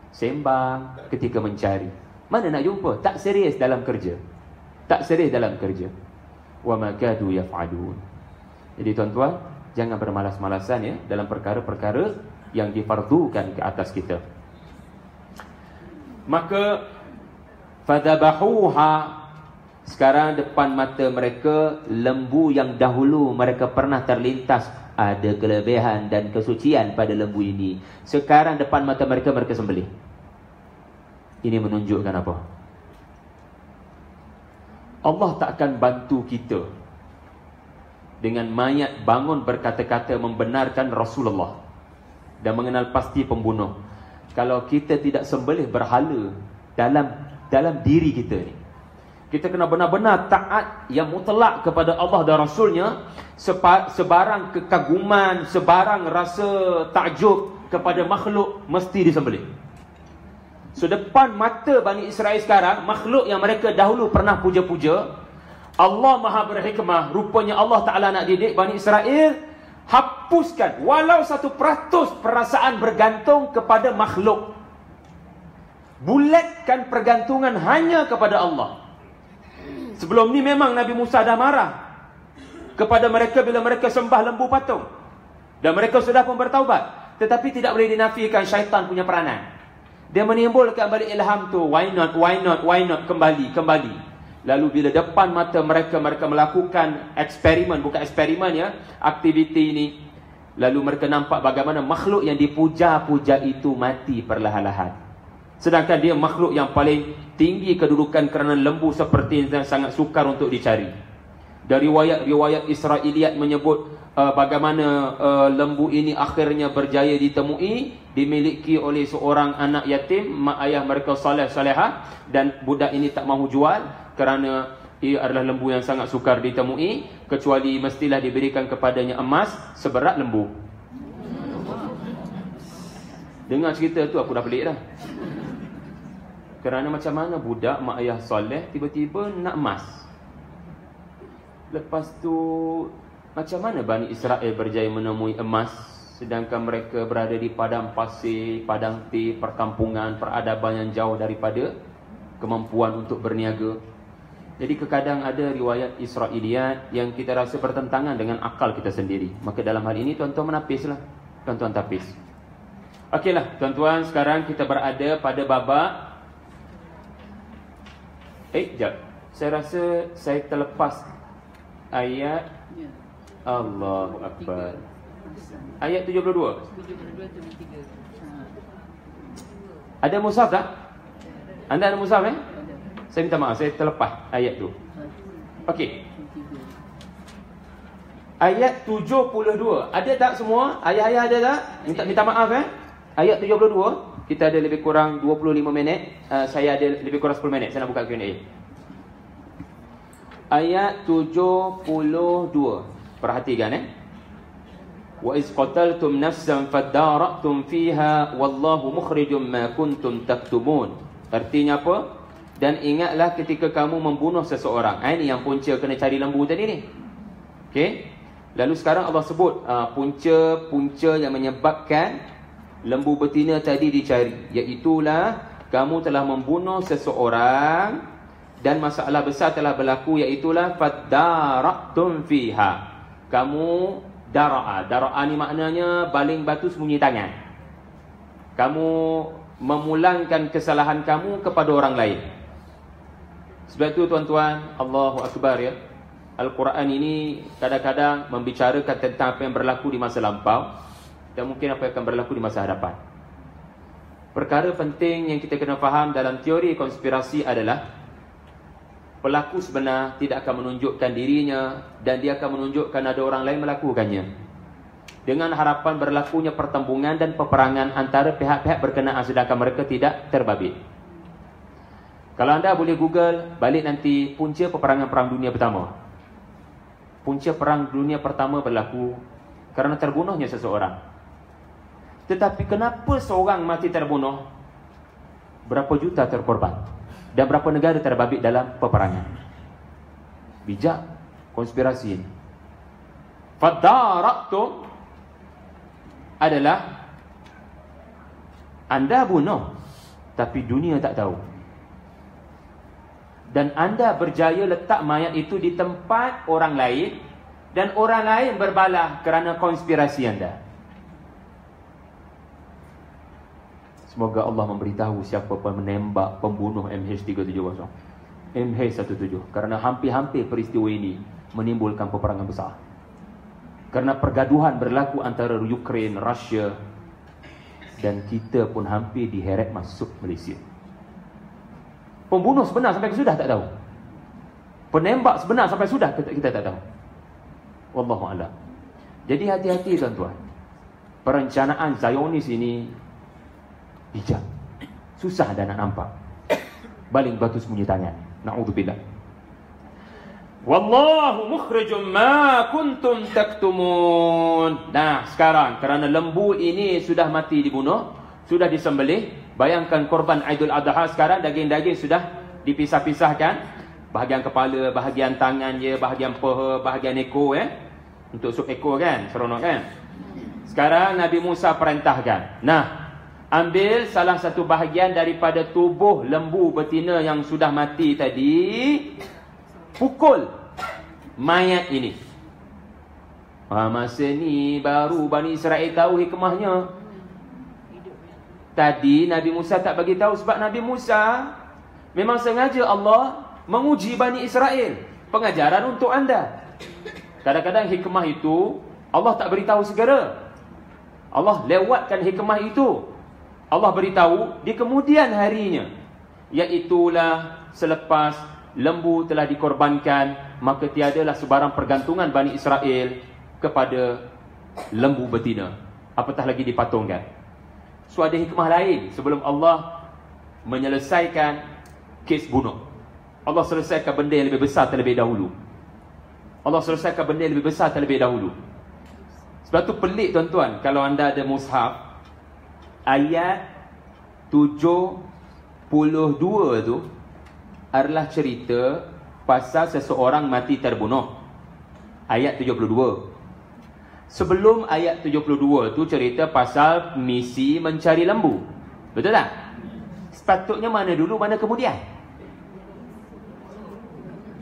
Sembang ketika mencari. Mana nak jumpa? Tak serius dalam kerja. Tak serius dalam kerja. Wa ma kadu yaf'alun. Jadi tuan-tuan, jangan bermalas-malasan ya dalam perkara-perkara yang difardukan ke atas kita. Maka fadzabahuha, sekarang depan mata mereka lembu yang dahulu mereka pernah terlintas ada kelebihan dan kesucian pada lembu ini. Sekarang depan mata mereka, mereka sembelih. Ini menunjukkan apa? Allah tak akan bantu kita dengan mayat bangun berkata-kata membenarkan Rasulullah dan mengenal pasti pembunuh kalau kita tidak sembelih berhala dalam diri kita ni. Kita kena benar-benar taat yang mutlak kepada Allah dan Rasulnya. Sebarang kekaguman, sebarang rasa takjub kepada makhluk mesti disembelih. So depan mata Bani Israel sekarang, makhluk yang mereka dahulu pernah puja-puja, Allah Maha berhikmah. Rupanya Allah Ta'ala nak didik Bani Israel, hapuskan walau 1% perasaan bergantung kepada makhluk. Bulatkan pergantungan hanya kepada Allah. Sebelum ni memang Nabi Musa dah marah kepada mereka bila mereka sembah lembu patung. Dan mereka sudah pun bertaubat. Tetapi tidak boleh dinafikan syaitan punya peranan. Dia menimbulkan balik ilham tu. Why not, why not, why not, kembali. Lalu bila depan mata mereka melakukan eksperimen, bukan eksperimen ya, aktiviti ini. Lalu mereka nampak bagaimana makhluk yang dipuja-puja itu mati perlahan-lahan. Sedangkan dia makhluk yang paling tinggi kedudukan kerana lembu seperti yang sangat sukar untuk dicari. Dari riwayat Israiliyat menyebut bagaimana lembu ini akhirnya berjaya ditemui, dimiliki oleh seorang anak yatim, mak ayah mereka soleh-solehah, dan budak ini tak mahu jual kerana ia adalah lembu yang sangat sukar ditemui, kecuali mestilah diberikan kepadanya emas seberat lembu. Dengar cerita tu aku dah pelik dah. Kerana macam mana budak mak ayah soleh tiba-tiba nak emas. Lepas tu macam mana Bani Israel berjaya menemui emas sedangkan mereka berada di padang pasir, padang teh, perkampungan, peradaban yang jauh daripada kemampuan untuk berniaga. Jadi kadang ada riwayat Israiliyat yang kita rasa bertentangan dengan akal kita sendiri. Maka dalam hal ini tuan-tuan menapislah. Tuan-tuan tapis. Okeylah tuan-tuan, sekarang kita berada pada babak. Sekejap. Saya rasa saya terlepas ayat. Allahu Akbar. Ayat 72. Ada mushaf tak? Anda ada mushaf Saya minta maaf, saya terlepas ayat tu. Okey. Ayat 72. Ada tak semua? Ayah-ayah ada tak? Minta maaf Ayat 72. Kita ada lebih kurang 25 minit. Saya ada lebih kurang 10 minit. Saya nak buka Q&A. Ayat 72. Perhatikan Wa iz qataltum nafsan fadara'tum fiha wallahu mukhrijum ma kuntum taktumun. Artinya apa? Dan ingatlah ketika kamu membunuh seseorang. Ini yang punca kena cari lembu tadi ni. Okey. Lalu sekarang Allah sebut punca yang menyebabkan lembu betina tadi dicari, iaitulah kamu telah membunuh seseorang dan masalah besar telah berlaku, iaitulah fadara'tum fiha. Kamu dara'a ni maknanya baling batu sembunyi tangan. Kamu memulangkan kesalahan kamu kepada orang lain. Sebab itu tuan-tuan, Allahu Akbar ya. Al-Quran ini kadang-kadang membicarakan tentang apa yang berlaku di masa lampau dan mungkin apa yang akan berlaku di masa hadapan. Perkara penting yang kita kena faham dalam teori konspirasi adalah pelaku sebenar tidak akan menunjukkan dirinya dan dia akan menunjukkan ada orang lain melakukannya, dengan harapan berlakunya pertembungan dan peperangan antara pihak-pihak berkenaan sedangkan mereka tidak terbabit. Kalau anda boleh Google balik nanti punca peperangan Perang Dunia Pertama. Punca Perang Dunia Pertama berlaku kerana terbunuhnya seseorang. Tetapi kenapa seorang mati terbunuh? Berapa juta terkorban? Dan berapa negara terbabit dalam peperangan? Bijak konspirasi ini. Fadara'tum adalah anda bunuh tapi dunia tak tahu. Dan anda berjaya letak mayat itu di tempat orang lain dan orang lain berbalah kerana konspirasi anda. Semoga Allah memberitahu siapa menembak pembunuh MH370, MH17, kerana hampir-hampir peristiwa ini menimbulkan peperangan besar. Kerana pergaduhan berlaku antara Ukraine, Rusia, dan kita pun hampir diheret masuk Malaysia. Pembunuh sebenar sampai ke sudah tak tahu. Penembak sebenar sampai sudah kita tak tahu. Wallahu a'lam. Jadi hati-hati tuan-tuan. Perencanaan Zionis ini bijak. Susah dah nak nampak. Baling batu sembunyi tangan. Na'udzubillah. Wallahu mukhrijum ma kuntum taktumun. Nah, sekarang kerana lembu ini sudah mati dibunuh, sudah disembelih. Bayangkan korban Aidul Adha sekarang daging-daging sudah dipisah-pisahkan. Bahagian kepala, bahagian tangan je, bahagian paha, bahagian ekor untuk sup ekor kan, seronok kan. Sekarang Nabi Musa perintahkan, nah, ambil salah satu bahagian daripada tubuh lembu betina yang sudah mati tadi, pukul mayat ini. Masa ni baru Bani Israel tahu hikmahnya. Tadi Nabi Musa tak bagi tahu sebab Nabi Musa memang sengaja Allah menguji Bani Israel. Pengajaran untuk anda. Kadang-kadang hikmah itu Allah tak beritahu segera. Allah lewatkan hikmah itu. Allah beritahu di kemudian harinya. Iaitulah selepas lembu telah dikorbankan, maka tiadalah sebarang pergantungan Bani Israel kepada lembu betina. Apatah lagi dipatungkan. So ada hikmah lain sebelum Allah menyelesaikan kes bunuh. Allah selesaikan benda yang lebih besar terlebih dahulu. Allah selesaikan benda yang lebih besar terlebih dahulu. Sebab tu pelik tuan-tuan, kalau anda ada mushaf, ayat 72 tu adalah cerita pasal seseorang mati terbunuh. Ayat 72. Sebelum ayat 72 tu cerita pasal misi mencari lembu. Betul tak? Sepatutnya mana dulu, mana kemudian?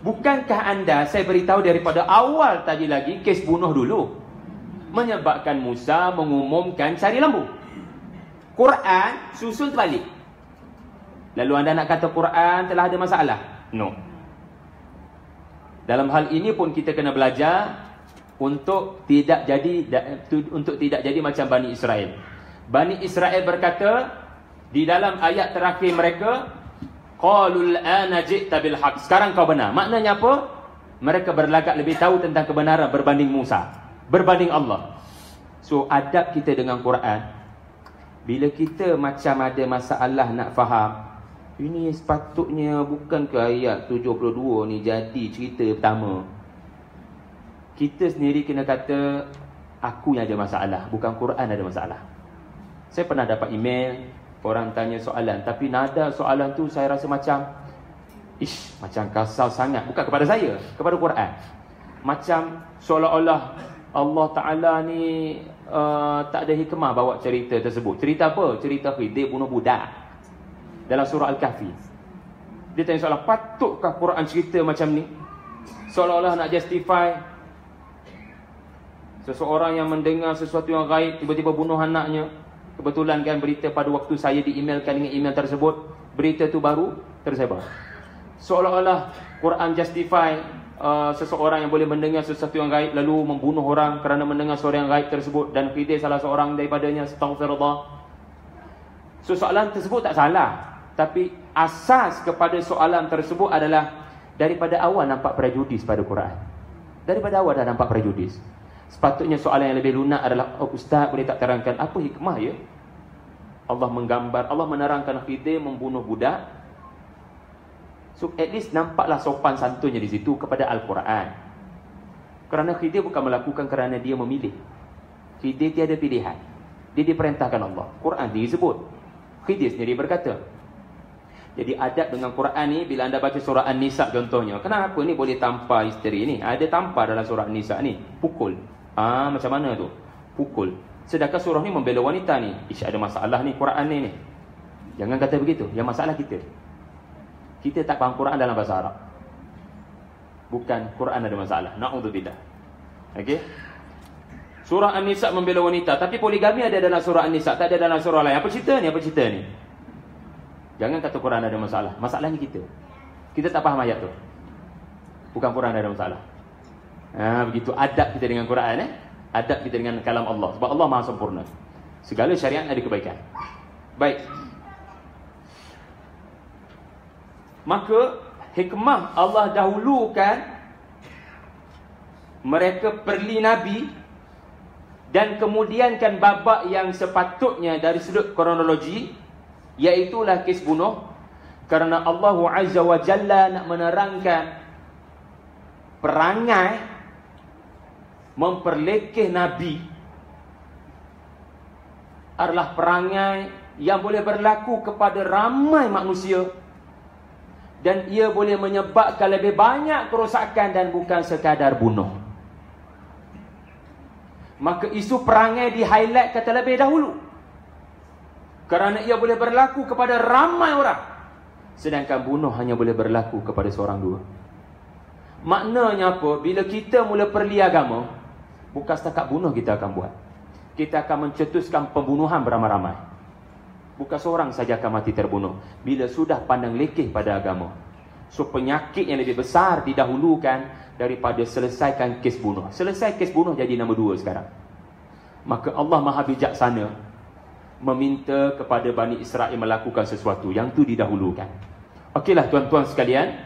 Bukankah anda, saya beritahu daripada awal tadi lagi, kes bunuh dulu menyebabkan Musa mengumumkan cari lembu. Quran susun terbalik. Lalu anda nak kata Quran telah ada masalah? No. Dalam hal ini pun kita kena belajar untuk tidak jadi macam Bani Israel. Bani Israel berkata di dalam ayat terakhir mereka, qalul ana ji'ta bil haqq. Sekarang kau benar. Maknanya apa? Mereka berlagak lebih tahu tentang kebenaran berbanding Musa, berbanding Allah. So adab kita dengan Quran, bila kita macam ada masalah nak faham, ini sepatutnya bukan ke ayat 72 ni jadi cerita pertama. Kita sendiri kena kata, aku yang ada masalah, bukan Quran ada masalah. Saya pernah dapat email, orang tanya soalan, tapi nada soalan tu saya rasa macam macam kasar sangat. Bukan kepada saya, kepada Quran. Macam seolah-olah Allah Ta'ala ni tak ada hikmah bawa cerita tersebut. Cerita apa? Cerita Khidir bunuh budak dalam surah Al-Kahfi. Dia tanya soalan, patutkah Quran cerita macam ni? Seolah-olah nak justify seseorang yang mendengar sesuatu yang gaib tiba-tiba bunuh anaknya. Kebetulan kan berita pada waktu saya di-emailkan dengan email tersebut, berita tu baru tersebar. Seolah-olah Quran justify seseorang yang boleh mendengar sesuatu yang gaib lalu membunuh orang kerana mendengar suara yang gaib tersebut, dan Khidir salah seorang daripadanya. Astaghfirullah. Soalan tersebut tak salah, tapi asas kepada soalan tersebut adalah daripada awal nampak prejudis pada Quran. Daripada awal dah nampak prejudis. Sepatutnya soalan yang lebih lunak adalah, Ustaz boleh tak terangkan apa hikmah ya Allah menggambar, Allah menerangkan Khidir membunuh budak. So at least nampaklah sopan santunnya di situ kepada Al-Quran. Kerana Khidir bukan melakukan kerana dia memilih. Khidir tiada pilihan. Dia diperintahkan Allah. Quran disebut. Khidir sendiri berkata. Jadi adab dengan Quran ni, bila anda baca surah An-Nisa contohnya, kenapa ni boleh tampar isteri ni? Ada tampar dalam surah An-Nisa ni. Pukul. Macam mana tu? Pukul. Sedangkan surah ni membela wanita ni. Ada masalah ni Quran ni. Jangan kata begitu. Yang masalah kita. Kita tak faham Quran dalam bahasa Arab. Bukan Quran ada masalah. Na'udzubillah. Okey. Surah An-Nisa membela wanita, tapi poligami ada dalam surah An-Nisa, tak ada dalam surah lain. Apa cerita ni? Apa cerita ni? Jangan kata Quran ada masalah. Masalahnya kita. Kita tak faham ayat tu. Bukan Quran ada masalah. Begitu adab kita dengan Quran, adab kita dengan kalam Allah. Sebab Allah Maha sempurna. Segala syariat ada kebaikan. Baik. Maka hikmah Allah dahulukan mereka perli Nabi, dan kemudiankan babak yang sepatutnya dari sudut kronologi, iaitulah kes bunuh. Kerana Allah Azza wa Jalla nak menerangkan perangai memperlekeh Nabi adalah perangai yang boleh berlaku kepada ramai manusia, dan ia boleh menyebabkan lebih banyak kerosakan dan bukan sekadar bunuh. Maka isu perangai di-highlight kata lebih dahulu, kerana ia boleh berlaku kepada ramai orang, sedangkan bunuh hanya boleh berlaku kepada seorang dua. Maknanya apa? Bila kita mula perli agama, bukan setakat bunuh kita akan buat. Kita akan mencetuskan pembunuhan beramai-ramai. Bukan seorang saja akan mati terbunuh bila sudah pandang lekeh pada agama. So penyakit yang lebih besar didahulukan daripada selesaikan kes bunuh. Selesai kes bunuh jadi nombor 2 sekarang. Maka Allah Maha bijaksana meminta kepada Bani Israel melakukan sesuatu yang tu didahulukan. Okeylah tuan-tuan sekalian,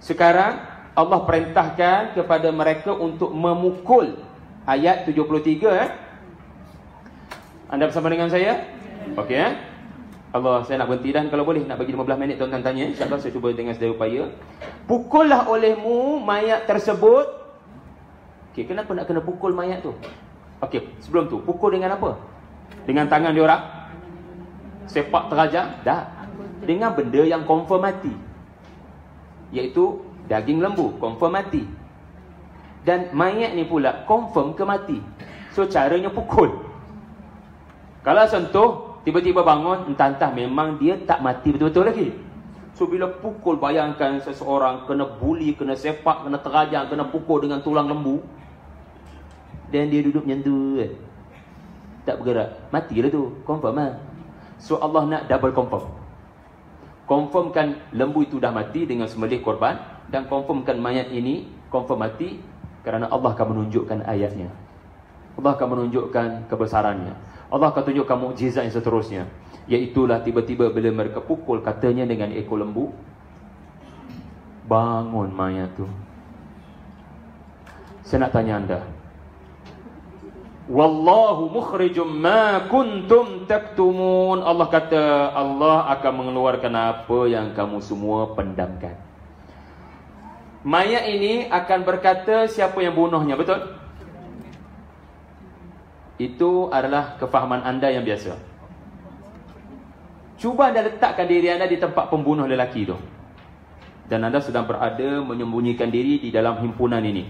sekarang Allah perintahkan kepada mereka untuk memukul. Ayat 73 Anda bersama dengan saya? Okey Allah, saya nak berhenti dan kalau boleh nak bagi 15 minit tuan-tuan tanya. InsyaAllah saya cuba dengan sedaya upaya. Pukullah olehmu mayat tersebut. Okey, kenapa nak kena pukul mayat tu? Okey, sebelum tu pukul dengan apa? Dengan tangan dia orang? Sepak terajang? Tak. Dengan benda yang confirm mati, iaitu daging lembu, confirm mati. Dan mayat ni pula confirm ke mati. So caranya pukul. Kalau sentuh, tiba-tiba bangun, entah-entah memang dia tak mati betul-betul lagi. So bila pukul, bayangkan seseorang kena buli, kena sepak, kena terajang, kena pukul dengan tulang lembu, dan dia duduk macam tu, tak bergerak, matilah tu, confirm lah. So Allah nak double confirm. Confirmkan lembu itu dah mati dengan sembelih korban, dan confirmkan mayat ini confirm mati, kerana Allah akan menunjukkan ayatnya. Allah akan menunjukkan kebesarannya. Allah akan tunjukkan mukjizat yang seterusnya. Iaitulah tiba-tiba bila mereka pukul, katanya dengan ekor lembu, bangun mayat tu. Saya nak tanya anda, Wallahu mukhrijum ma kuntum taktumun. Allah kata, Allah akan mengeluarkan apa yang kamu semua pendamkan. Mayat ini akan berkata siapa yang bunuhnya, betul? Itu adalah kefahaman anda yang biasa. Cuba anda letakkan diri anda di tempat pembunuh lelaki itu, dan anda sedang berada menyembunyikan diri di dalam himpunan ini.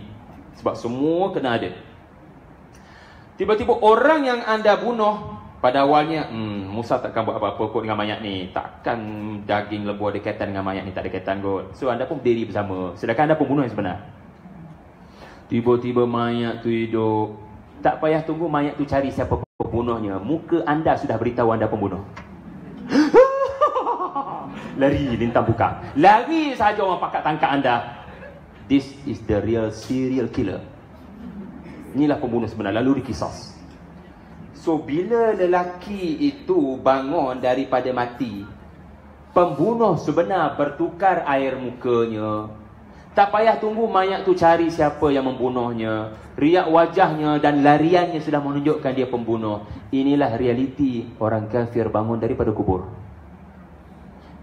Sebab semua kena ada. Tiba-tiba orang yang anda bunuh, pada awalnya Musa takkan buat apa-apa kot dengan mayat ni, takkan daging lembu ada kaitan dengan mayat ni, tak ada kaitan kot. So anda pun berdiri bersama, sedangkan anda pembunuh yang sebenar. Tiba-tiba mayat tu hidup. Tak payah tunggu mayat tu cari siapa pembunuhnya, muka anda sudah beritahu anda pembunuh. Lari, lintang buka. Lari saja orang pakat tangkap anda. This is the real serial killer. Inilah pembunuh sebenar, lalu dikisas. So bila lelaki itu bangun daripada mati, pembunuh sebenar bertukar air mukanya. Tak payah tunggu mayat tu cari siapa yang membunuhnya. Riak wajahnya dan lariannya sudah menunjukkan dia pembunuh. Inilah realiti orang kafir bangun daripada kubur.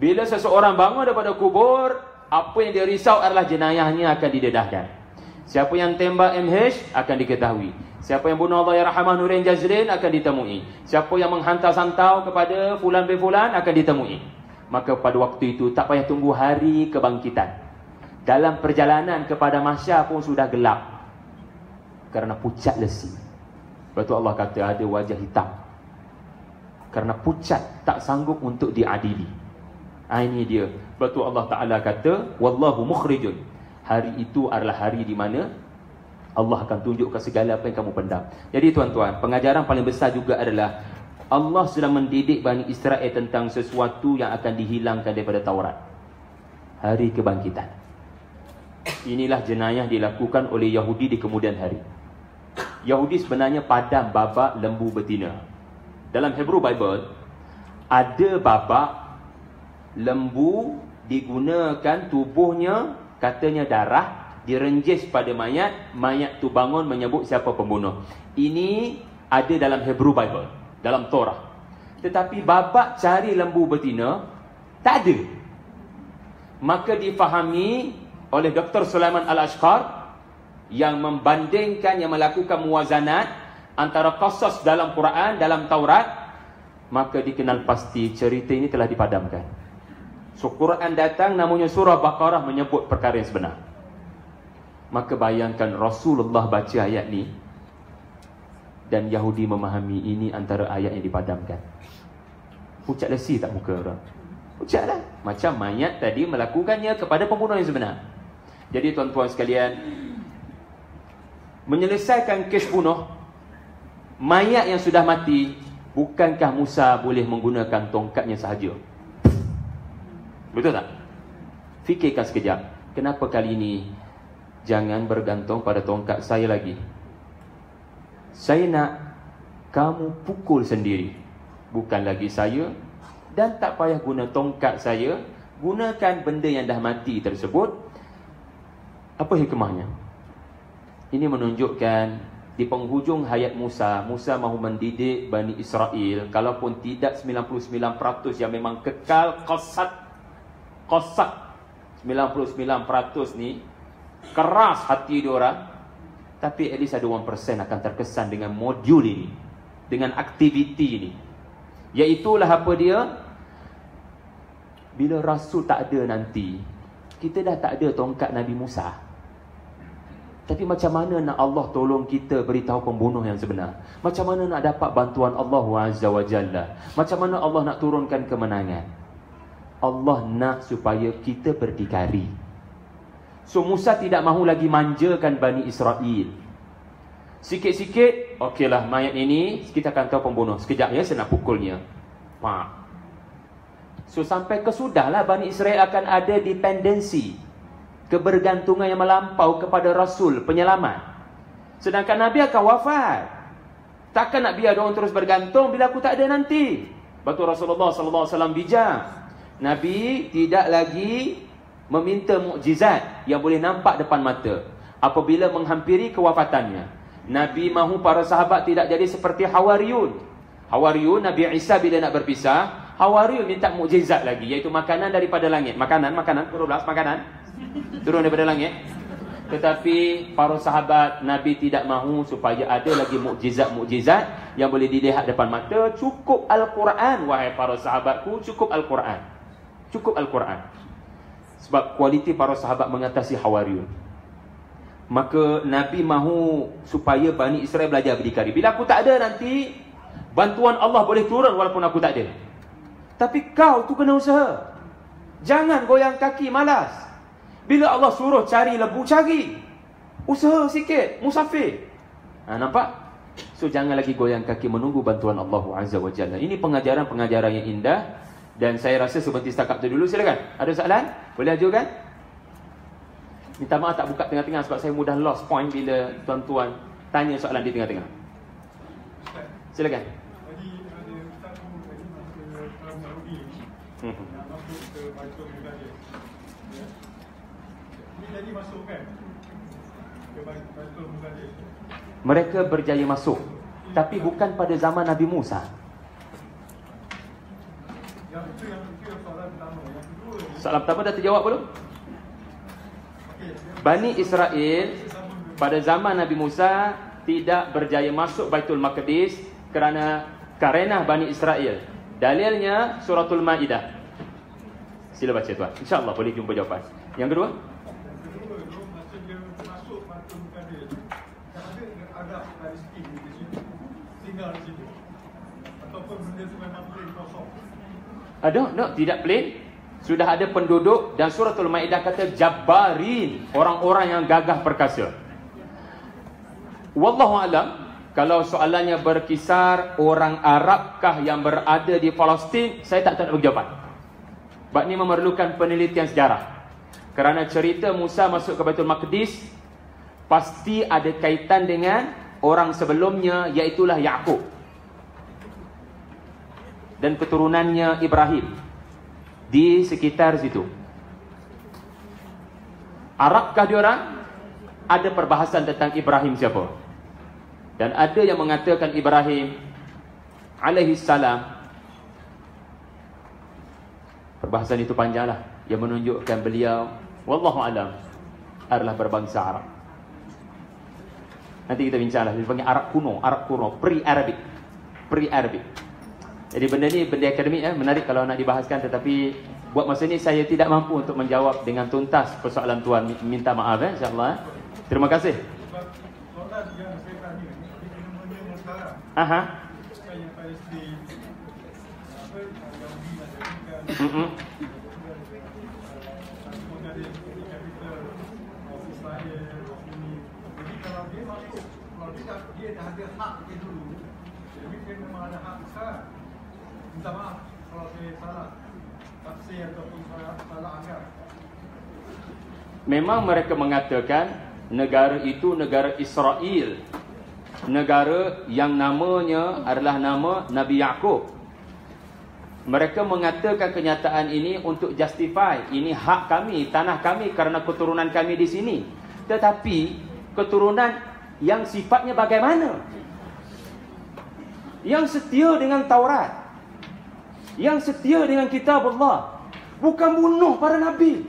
Bila seseorang bangun daripada kubur, apa yang dia risau adalah jenayahnya akan didedahkan. Siapa yang tembak MH akan diketahui. Siapa yang bunuh Allah Yarhamah Nurin Jazrin akan ditemui. Siapa yang menghantar santau kepada fulan bin fulan akan ditemui. Maka pada waktu itu tak payah tunggu hari kebangkitan. Dalam perjalanan kepada mahsyar pun sudah gelap, kerana pucat lesi. Lepas tu Allah kata ada wajah hitam, kerana pucat tak sanggup untuk diadili. Ini dia. Lepas tu Allah Ta'ala kata wallahu mukhrijun. Hari itu adalah hari di mana Allah akan tunjukkan segala apa yang kamu pendam. Jadi tuan-tuan, pengajaran paling besar juga adalah Allah sudah mendidik Bani Israel tentang sesuatu yang akan dihilangkan daripada Taurat. Hari kebangkitan. Inilah jenayah dilakukan oleh Yahudi di kemudian hari. Yahudi sebenarnya padam babak lembu betina. Dalam Hebrew Bible, ada babak lembu digunakan tubuhnya, katanya darah, direnjis pada mayat. Mayat tu bangun menyebut siapa pembunuh. Ini ada dalam Hebrew Bible, dalam Torah. Tetapi babak cari lembu betina tak ada. Maka difahami oleh Dr. Sulaiman Al-Ashqar yang membandingkan, yang melakukan muwazanat antara qasas dalam Quran, dalam Taurat, maka dikenal pasti cerita ini telah dipadamkan. So Quran datang, namanya surah Baqarah menyebut perkara yang sebenar. Maka bayangkan Rasulullah baca ayat ni dan Yahudi memahami ini antara ayat yang dipadamkan. Pucat lesi tak muka orang? Pucat lah. Macam mayat tadi melakukannya kepada pembunuh yang sebenar. Jadi tuan-tuan sekalian, menyelesaikan kes bunuh mayat yang sudah mati, bukankah Musa boleh menggunakan tongkatnya sahaja? Betul tak? Fikirkan sekejap. Kenapa kali ini jangan bergantung pada tongkat saya lagi? Saya nak kamu pukul sendiri, bukan lagi saya. Dan tak payah guna tongkat saya, gunakan benda yang dah mati tersebut. Apa hikmahnya? Ini menunjukkan di penghujung hayat Musa, Musa mahu mendidik Bani Israel. Kalaupun tidak 99% yang memang kekal qasad 99% ni keras hati diorang, tapi at least ada 1% akan terkesan dengan modul ini, dengan aktiviti ini. Iaitulah apa dia? Bila Rasul tak ada nanti, kita dah tak ada tongkat Nabi Musa. Tapi macam mana nak Allah tolong kita beritahu pembunuh yang sebenar? Macam mana nak dapat bantuan Allah Azza wa Jalla? Macam mana Allah nak turunkan kemenangan? Allah nak supaya kita berdikari. So Musa tidak mahu lagi manjakan Bani Israel. Sikit-sikit, okeylah mayat ini kita akan tahu pembunuh. Sekejap ya, saya nak pukulnya. Pak. So sampai kesudahlah Bani Israel akan ada dependensi, kebergantungan yang melampau kepada Rasul penyelamat. Sedangkan Nabi akan wafat. Takkan nak biar orang terus bergantung bila aku tak ada nanti. Batu Rasulullah SAW bijak. Nabi tidak lagi meminta mukjizat yang boleh nampak depan mata apabila menghampiri kewafatannya. Nabi mahu para sahabat tidak jadi seperti Hawariyun. Hawariyun, Nabi Isa bila nak berpisah, Hawariyun minta mukjizat lagi, iaitu makanan daripada langit. Makanan 12 makanan turun daripada langit. Tetapi para sahabat Nabi tidak mahu supaya ada lagi mukjizat-mukjizat yang boleh dilihat depan mata. Cukup Al-Quran, wahai para sahabatku, cukup Al-Quran. Cukup Al-Quran. Sebab kualiti para sahabat mengatasi Hawariyun. Maka Nabi mahu supaya Bani Israel belajar berdikari. Bila aku tak ada nanti, bantuan Allah boleh turun walaupun aku tak ada. Tapi kau tu kena usaha. Jangan goyang kaki malas. Bila Allah suruh cari lembu, cari. Usaha sikit, musafir. Nampak? So jangan lagi goyang kaki menunggu bantuan Allah Azza wa Jalla. Ini pengajaran-pengajaran yang indah. Dan saya rasa seperti setakat itu dulu. Silakan. Ada soalan? Boleh ajukan? Minta maaf tak buka tengah-tengah sebab saya mudah lost point bila tuan-tuan tanya soalan di tengah-tengah. Silakan. Tadi ada Ustaz pun tadi masa Perang Saudi nak masuk ke Baitul Muqaddas. Ya. Ini jadi masuk kan? Ke Baitul Muqaddas. Mereka berjaya masuk, tapi bukan pada zaman Nabi Musa. Yang itu yang soalan pertama. Yang kedua, Soalan pertama dah terjawab belum? Bani Israel pada zaman Nabi Musa tidak berjaya masuk Baitul Maqdis kerana karenah Bani Israel. Dalilnya suratul Maidah. Sila baca tuan. InsyaAllah boleh jumpa jawapan. Yang kedua? masa dia masuk Baitul Muqaddas, yang ada Palestin di situ, tinggal di situ. Ataupun benda itu memang plain kosong. Tidak plain. Sudah ada penduduk dan suratul Maidah kata Jabbarin, orang-orang yang gagah perkasa. Wallahu alam, kalau soalannya berkisar orang Arabkah yang berada di Palestin, saya tak tahu nak bagi jawapan. Sebab ini memerlukan penelitian sejarah. Kerana cerita Musa masuk ke Baitul Maqdis pasti ada kaitan dengan orang sebelumnya, iaitulah Yaqub dan keturunannya Ibrahim. Di sekitar situ. Arabkah diorang? Ada perbahasan tentang Ibrahim siapa. Dan ada yang mengatakan Ibrahim alaihi salam. Perbahasan itu panjanglah, yang menunjukkan beliau wallahu alam adalah berbangsa Arab. Nanti kita bincanglah. Dia panggil Arab kuno, pre-Arabic. Jadi benda ni benda akademik menarik kalau nak dibahaskan, tetapi buat masa ni saya tidak mampu untuk menjawab dengan tuntas persoalan tuan. Minta maaf insya-Allah. Terima kasih. Soalan yang saya tanya ni fenomena sekarang. Aha. Yang Palestin apa yang dilakukan. Menjadi capital Israel ini. Jadi kalau dia masuk, kalau dia dah ada hak dia dulu. Jadi dia memang ada hak besar. Minta maaf kalau saya salah tafsir ataupun salah anggap. Memang mereka mengatakan negara itu negara Israel. Negara yang namanya adalah nama Nabi Yaqub. Mereka mengatakan kenyataan ini untuk justify, ini hak kami, tanah kami kerana keturunan kami di sini. Tetapi keturunan yang sifatnya bagaimana? Yang setia dengan Taurat, yang setia dengan kitab Allah, bukan bunuh para nabi.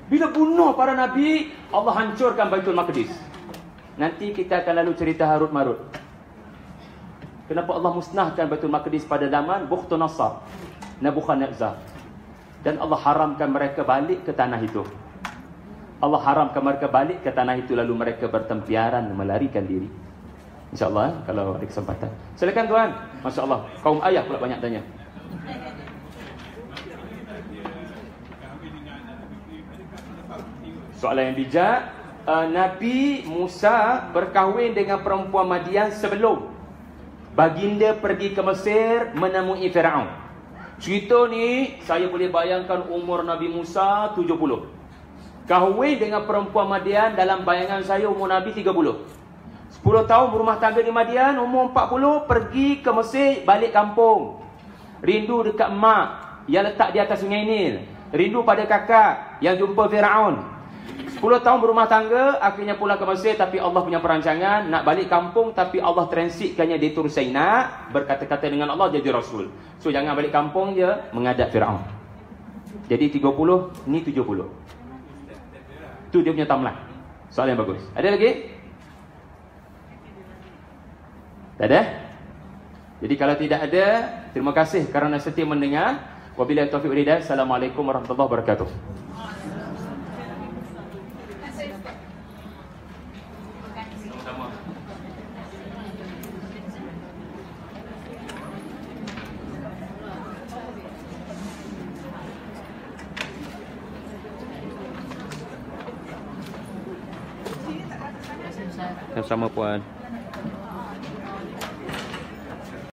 Bila bunuh para nabi, Allah hancurkan Baitul Maqdis. Nanti kita akan lalu cerita Harut Marut. Kenapa Allah musnahkan Baitul Maqdis pada zaman Bukhtunassar, Nabukhadnezzar. Dan Allah haramkan mereka balik ke tanah itu. Allah haramkan mereka balik ke tanah itu, lalu mereka bertempiaran melarikan diri. InsyaAllah kalau ada kesempatan. Silakan tuan. Masya Allah, kaum ayah pula banyak tanya. Soalan yang bijak. Nabi Musa berkahwin dengan perempuan Madian sebelum baginda pergi ke Mesir menemui Firaun. Cerita ni saya boleh bayangkan umur Nabi Musa 70. Kahwin dengan perempuan Madian, dalam bayangan saya umur Nabi 30. 10 tahun berumah tangga di Madian, umur 40 pergi ke Mesir, balik kampung. Rindu dekat mak yang letak di atas Sungai Nil. Rindu pada kakak yang jumpa Firaun. 10 tahun berumah tangga, akhirnya pulang ke Mesir, tapi Allah punya perancangan nak balik kampung, tapi Allah transitkannya di Tur Saina, berkata-kata dengan Allah jadi Rasul. So jangan balik kampung dia menghadap Firaun. Jadi 30 ni 70. Tu dia punya timeline. Soalan yang bagus. Ada lagi? Tak ada? Jadi kalau tidak ada, terima kasih kerana setia mendengar. Wabillahi taufiq wal hidayah. Assalamualaikum warahmatullahi wabarakatuh. Sama-sama. Sama-sama puan.